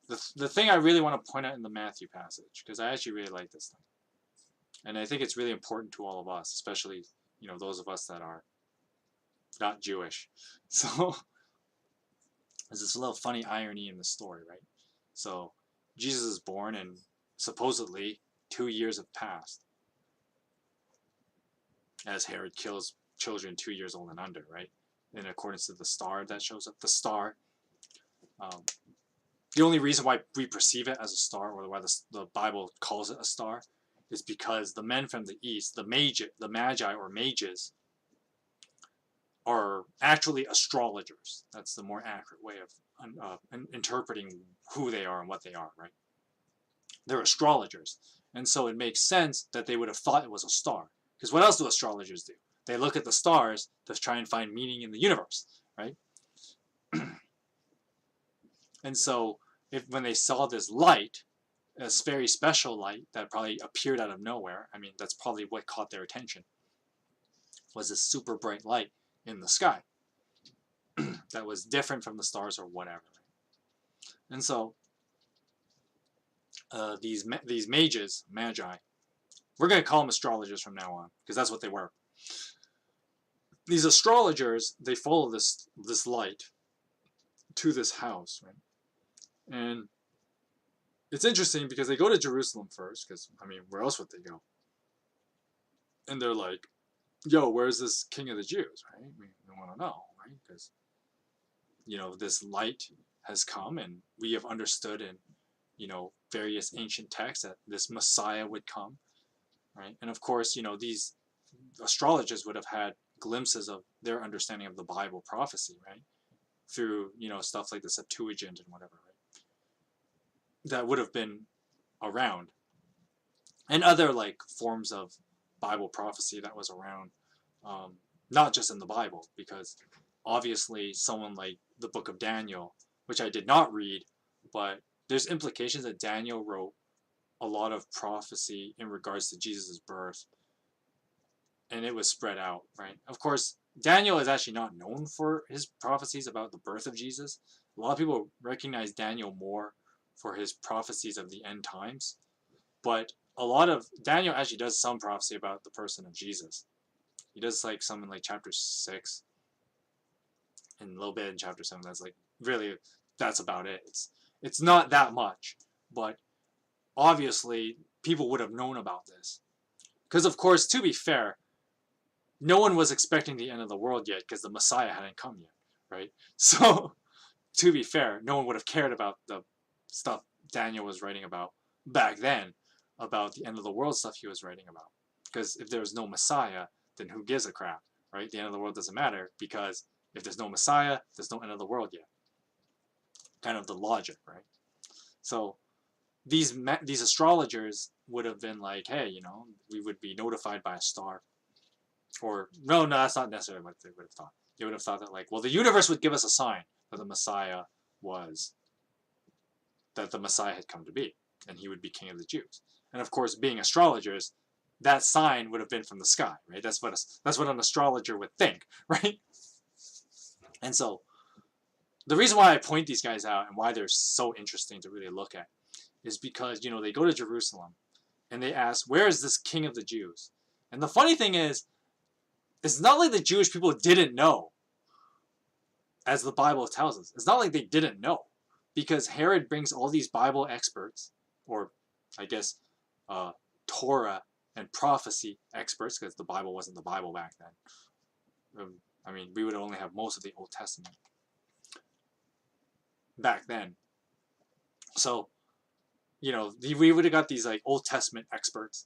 The thing I really want to point out in the Matthew passage, because I actually really like this thing. And I think it's really important to all of us, especially, those of us that are not Jewish. So, There's this little funny irony in the story, right? So Jesus is born, and supposedly 2 years have passed as Herod kills children 2 years old and under, right? In accordance to the star that shows up. The star. Um, the only reason why we perceive it as a star, or why the Bible calls it a star, is because the men from the east, the magi or mages, are actually astrologers. That's the more accurate way of interpreting who they are and what they are, right? They're astrologers. And so it makes sense that they would have thought it was a star. Because what else do astrologers do? They look at the stars to try and find meaning in the universe, right? And so when they saw this light, this very special light that probably appeared out of nowhere, I mean, that's probably what caught their attention, was this super bright light in the sky that was different from the stars or whatever. And so these mages, magi, we're going to call them astrologers from now on, because that's what they were. These astrologers, they follow this light to this house, right? And it's interesting because they go to Jerusalem first, because, I mean, where else would they go? And they're like, yo, where's this king of the Jews, right? We want to know, right? Because, you know, this light has come, and we have understood in, you know, various ancient texts that this Messiah would come, right? And of course, you know, these astrologers would have had glimpses of their understanding of the Bible prophecy, right? Through, you know, stuff like the Septuagint and whatever, right? That would have been around. And other, like, forms of Bible prophecy that was around, not just in the Bible, because obviously someone like the book of Daniel, which I did not read, but there's implications that Daniel wrote a lot of prophecy in regards to Jesus' birth, and it was spread out, right? Of course, Daniel is actually not known for his prophecies about the birth of Jesus. A lot of people recognize Daniel more for his prophecies of the end times, but a lot of Daniel actually does some prophecy about the person of Jesus. He does like some in like chapter 6 and a little bit in chapter 7. That's like really, that's about it. It's not that much, but obviously people would have known about this, because of course, to be fair, no one was expecting the end of the world yet, because the Messiah hadn't come yet, right? So to be fair, no one would have cared about the stuff Daniel was writing about back then, about the end of the world stuff he was writing about. Because if there was no Messiah, then who gives a crap, right? The end of the world doesn't matter, because if there's no Messiah, there's no end of the world yet. Kind of the logic, right? So these astrologers would have been like, hey, you know, we would be notified by a star. Or, no, that's not necessarily what they would have thought. They would have thought that, like, well, the universe would give us a sign that the Messiah had come to be, and he would be king of the Jews. And of course, being astrologers, that sign would have been from the sky, right? That's what an astrologer would think, right? And so, the reason why I point these guys out and why they're so interesting to really look at is because, you know, they go to Jerusalem and they ask, where is this king of the Jews? And the funny thing is, it's not like the Jewish people didn't know, as the Bible tells us. It's not like they didn't know, because Herod brings all these Bible experts, or I guess Torah and prophecy experts, because the Bible wasn't the Bible back then. I mean, we would only have most of the Old Testament back then. So, you know, we would have got these like Old Testament experts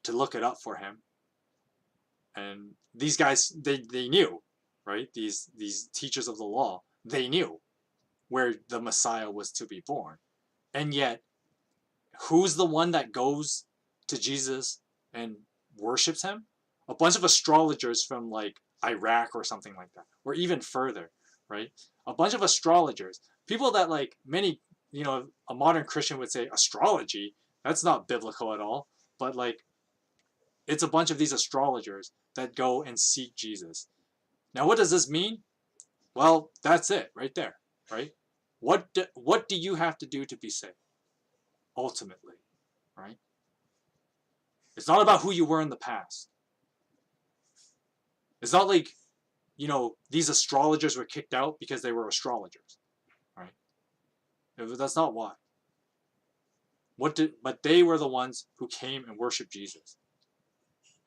to look it up for him. And these guys, they knew, right? These teachers of the law, they knew where the Messiah was to be born. And yet, who's the one that goes to Jesus and worships him? A bunch of astrologers from like Iraq or something like that, or even further, right? A bunch of astrologers, people that like many, you know, a modern Christian would say astrology, that's not biblical at all, but like it's a bunch of these astrologers that go and seek Jesus. Now, what does this mean? Well, that's it right there, right? What do you have to do to be saved? Ultimately, right? It's not about who you were in the past. It's not like, you know, these astrologers were kicked out because they were astrologers. That's not why. But they were the ones who came and worshiped Jesus.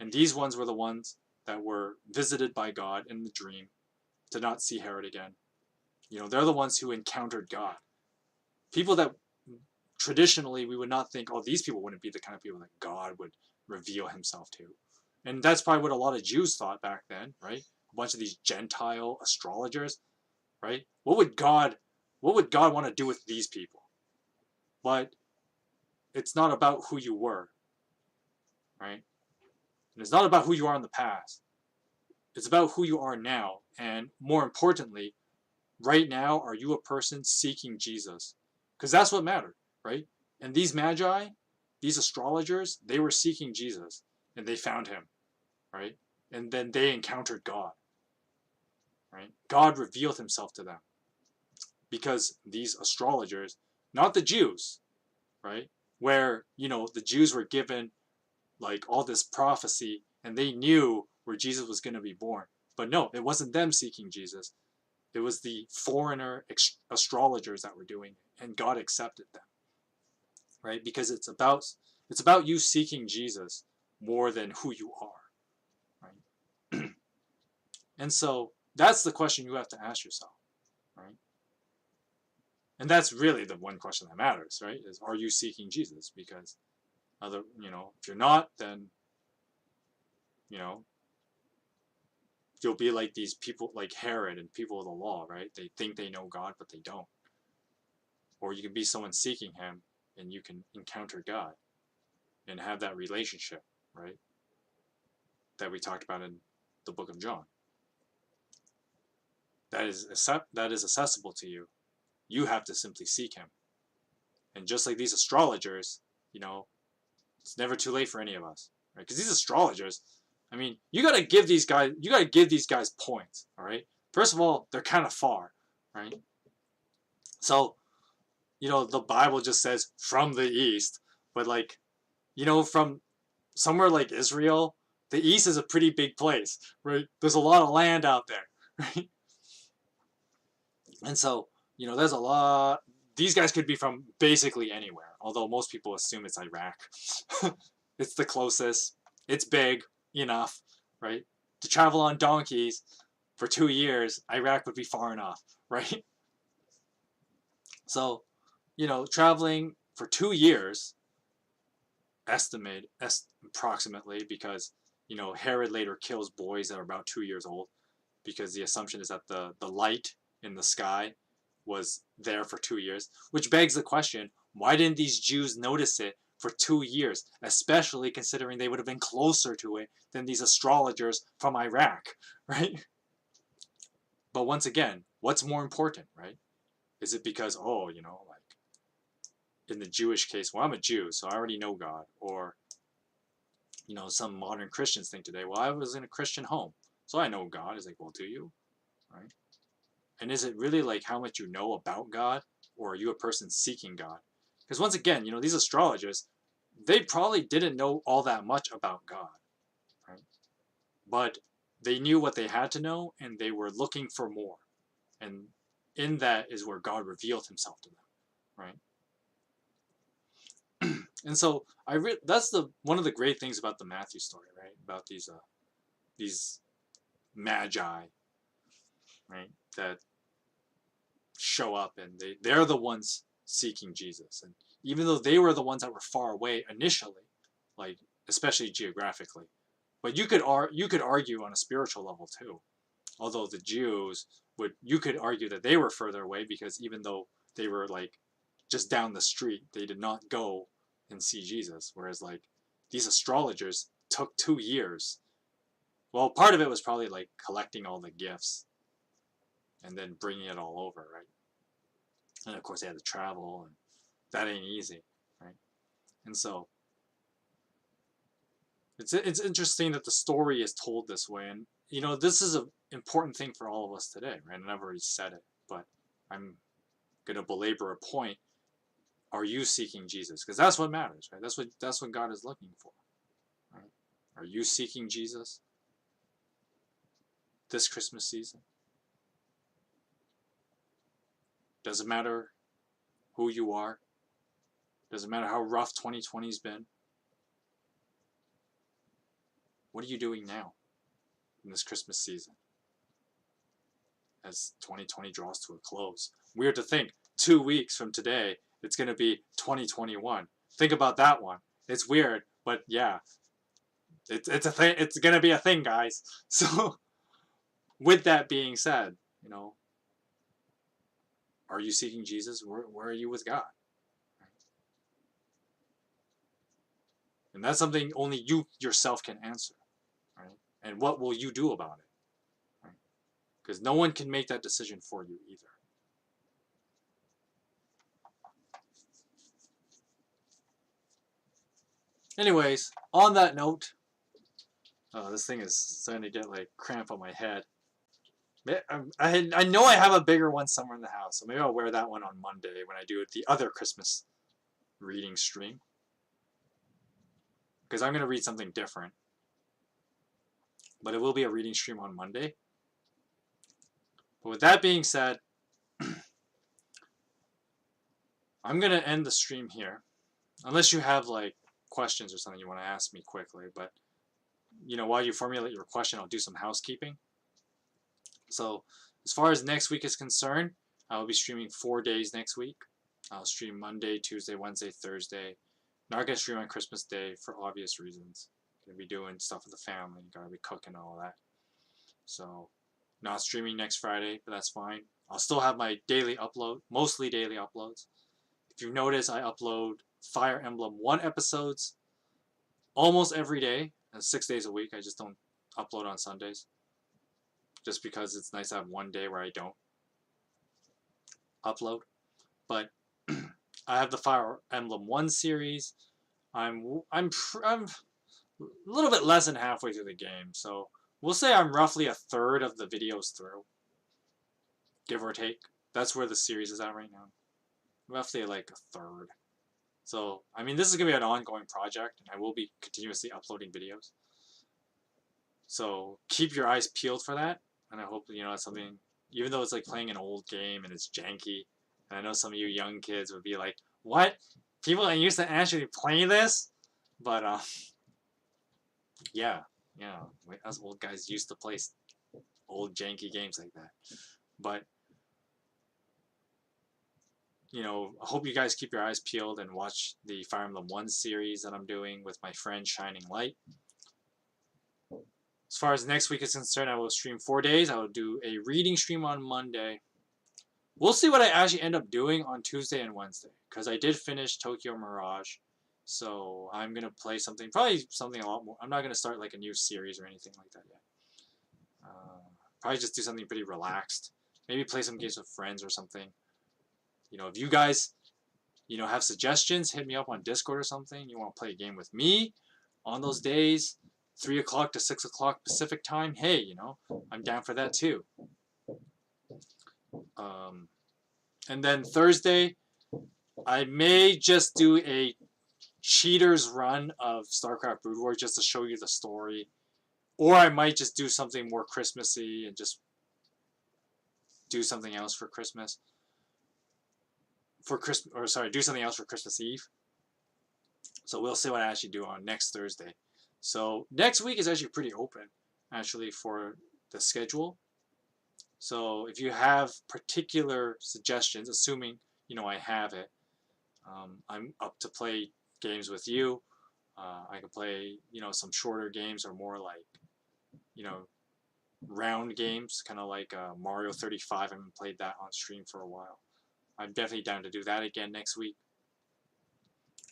And these ones were the ones that were visited by God in the dream to not see Herod again. They're the ones who encountered God. People that traditionally we would not think, oh, these people wouldn't be the kind of people that God would reveal himself to. And that's probably what a lot of Jews thought back then, right? A bunch of these Gentile astrologers, right? What would God want to do with these people? But it's not about who you were, right? And it's not about who you are in the past. It's about who you are now. And more importantly, right now, are you a person seeking Jesus? Because that's what mattered, right? And these magi, these astrologers, they were seeking Jesus and they found him, right? And then they encountered God, right? God revealed himself to them because these astrologers, not the Jews, right? Where, the Jews were given like all this prophecy and they knew where Jesus was going to be born. But no, it wasn't them seeking Jesus. It was the foreigner astrologers that were doing it, and God accepted them, right? Because it's about you seeking Jesus more than who you are, right? And so that's the question you have to ask yourself, right? And that's really the one question that matters, right? Is, are you seeking Jesus? Because if you're not, then you'll be like these people, like Herod and people of the law, right? They think they know God, but they don't. Or you can be someone seeking him and you can encounter God and have that relationship, right? That we talked about in the book of John. That is accessible to you. You have to simply seek him. And just like these astrologers, it's never too late for any of us, right? Because these astrologers, I mean, you gotta give these guys points, all right? First of all, they're kind of far, right? So, the Bible just says from the east, but like, from somewhere like Israel, the east is a pretty big place, right? There's a lot of land out there, right? And so, there's a lot. These guys could be from basically anywhere, although most people assume it's Iraq. It's the closest. It's big enough, right? To travel on donkeys for 2 years, Iraq would be far enough, right? So, traveling for 2 years, approximately, because, Herod later kills boys that are about 2 years old, because the assumption is that the light in the sky was there for 2 years, which begs the question, why didn't these Jews notice it for 2 years, especially considering they would have been closer to it than these astrologers from Iraq, right? But once again, what's more important, right? Is it because, like in the Jewish case, well, I'm a Jew, so I already know God, or some modern Christians think today, well, I was in a Christian home, so I know God. It's like, well, do you, right? And is it really like how much you know about God, or are you a person seeking God? Because once again, these astrologers, they probably didn't know all that much about God, right? But they knew what they had to know, and they were looking for more. And in that is where God revealed himself to them, right? And so that's one of the great things about the Matthew story, right? About these magi, right? That show up and they're the ones seeking Jesus. And even though they were the ones that were far away initially, like especially geographically, but you could argue on a spiritual level too. Although the Jews you could argue that they were further away, because even though they were like just down the street, they did not go and see Jesus. Whereas like these astrologers took 2 years. Well, part of it was probably like collecting all the gifts and then bringing it all over, right? And of course they had to travel, and that ain't easy, right? And so it's interesting that the story is told this way. And this is an important thing for all of us today, right? And I've already said it, but I'm gonna belabor a point. Are you seeking Jesus? Because that's what matters, right? That's what God is looking for, right? Are you seeking Jesus this Christmas season? Does it matter who you are. Doesn't matter how rough 2020's been. What are you doing now in this Christmas season as 2020 draws to a close? Weird to think 2 weeks from today it's going to be 2021. Think about that one. It's weird, but yeah, it's a thing. It's going to be a thing, guys. So with that being said, you know, are you seeking Jesus? Where are you with God? And that's something only you yourself can answer. Right? And what will you do about it? Right? Because no one can make that decision for you either. Anyways, on that note, this thing is starting to get like cramp on my head. I know I have a bigger one somewhere in the house, so maybe I'll wear that one on Monday when I do the other Christmas reading stream. Because I'm going to read something different. But it will be a reading stream on Monday. But with that being said, I'm going to end the stream here. Unless you have like questions or something you want to ask me quickly. But, you know, while you formulate your question, I'll do some housekeeping. So, as far as next week is concerned, I will be streaming 4 days next week. I'll stream Monday, Tuesday, Wednesday, Thursday. Not going to stream on Christmas Day for obvious reasons. Going to be doing stuff with the family. Got to be cooking and all that. So, not streaming next Friday, but that's fine. I'll still have my daily upload, mostly daily uploads. If you notice, I upload Fire Emblem 1 episodes almost every day, 6 days a week. I just don't upload on Sundays. Just because it's nice to have one day where I don't upload. But I have the Fire Emblem 1 series. I'm a little bit less than halfway through the game, so we'll say I'm roughly a third of the videos through, give or take. That's where the series is at right now. Roughly like a third. So, I mean, this is going to be an ongoing project, and I will be continuously uploading videos. So, keep your eyes peeled for that, and I hope, you know, it's something, even though it's like playing an old game and it's janky, and I know some of you young kids would be like, what? People that used to actually play this? But, yeah, us old guys used to play old janky games like that. But, you know, I hope you guys keep your eyes peeled and watch the Fire Emblem 1 series that I'm doing with my friend Shining Light. As far as next week is concerned, I will stream 4 days. I will do a reading stream on Monday. We'll see what I actually end up doing on Tuesday and Wednesday, because I did finish Tokyo Mirage. So I'm going to play something, probably something a lot more. I'm not going to start like a new series or anything like that yet. Probably just do something pretty relaxed. Maybe play some games with friends or something. You know, if you guys, you know, have suggestions, hit me up on Discord or something. You want to play a game with me on those days, 3 o'clock to 6 o'clock Pacific time. Hey, you know, I'm down for that too. And then Thursday, I may just do a cheater's run of StarCraft Brood War just to show you the story. Or I might just do something more Christmassy and just do something else for Christmas. Do something else for Christmas Eve. So we'll see what I actually do on next Thursday. So next week is actually pretty open, actually, for the schedule. So if you have particular suggestions, assuming, you know, I have it, I'm up to play games with you. I can play, you know, some shorter games or more like, you know, round games, kind of like Mario 35. I haven't played that on stream for a while. I'm definitely down to do that again next week.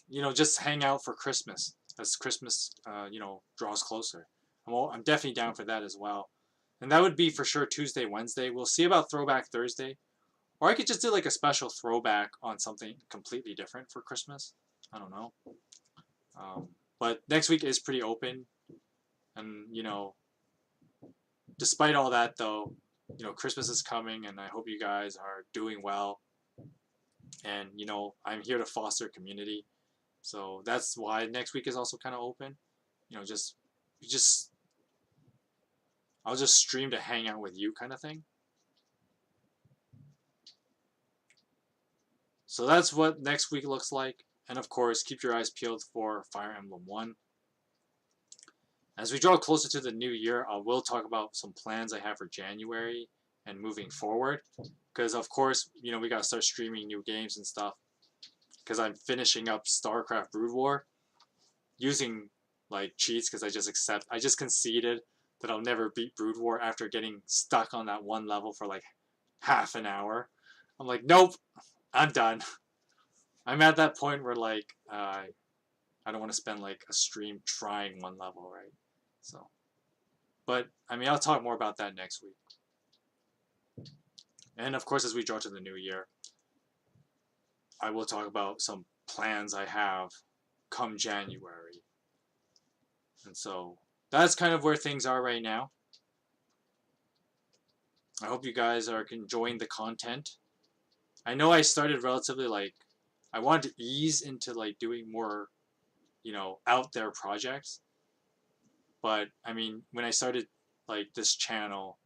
You know, just hang out for Christmas as Christmas, you know, draws closer. I'm definitely down for that as well. And that would be for sure Tuesday, Wednesday. We'll see about Throwback Thursday. Or I could just do like a special throwback on something completely different for Christmas. I don't know. But next week is pretty open. And, you know, despite all that though, you know, Christmas is coming and I hope you guys are doing well. And, you know, I'm here to foster community. So that's why next week is also kind of open. You know, I'll just stream to hang out with you kind of thing. So that's what next week looks like. And of course, keep your eyes peeled for Fire Emblem 1. As we draw closer to the new year, I will talk about some plans I have for January and moving forward. Because of course, we gotta start streaming new games and stuff. Because I'm finishing up StarCraft Brood War using like cheats because I just conceded that I'll never beat Brood War after getting stuck on that one level for like half an hour. I'm like, nope, I'm done. I'm at that point where like I don't want to spend like a stream trying one level, right? So, but I mean, I'll talk more about that next week. And of course, as we draw to the new year, I will talk about some plans I have come January. And so that's kind of where things are right now. I hope you guys are enjoying the content. I know I started relatively like I wanted to ease into like doing more, out there projects. But I mean, when I started like this channel,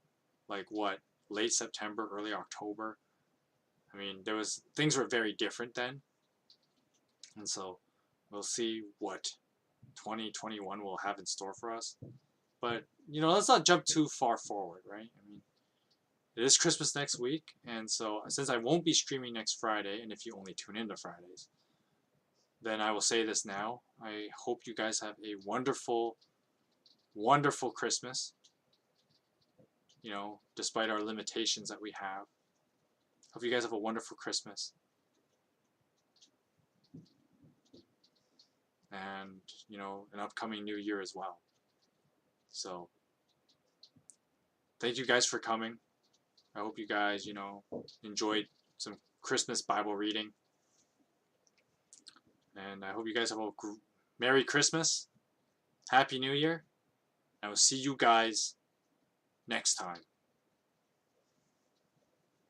like what, late September, early October, I mean, things were very different then. And so we'll see what 2021 will have in store for us. But, let's not jump too far forward, right? I mean, it is Christmas next week, and so since I won't be streaming next Friday, and if you only tune into Fridays, then I will say this now. I hope you guys have a wonderful, wonderful Christmas. Despite our limitations that we have. Hope you guys have a wonderful Christmas. And, an upcoming new year as well. So, thank you guys for coming. I hope you guys, enjoyed some Christmas Bible reading. And I hope you guys have a Merry Christmas, Happy New Year. I will see you guys next time.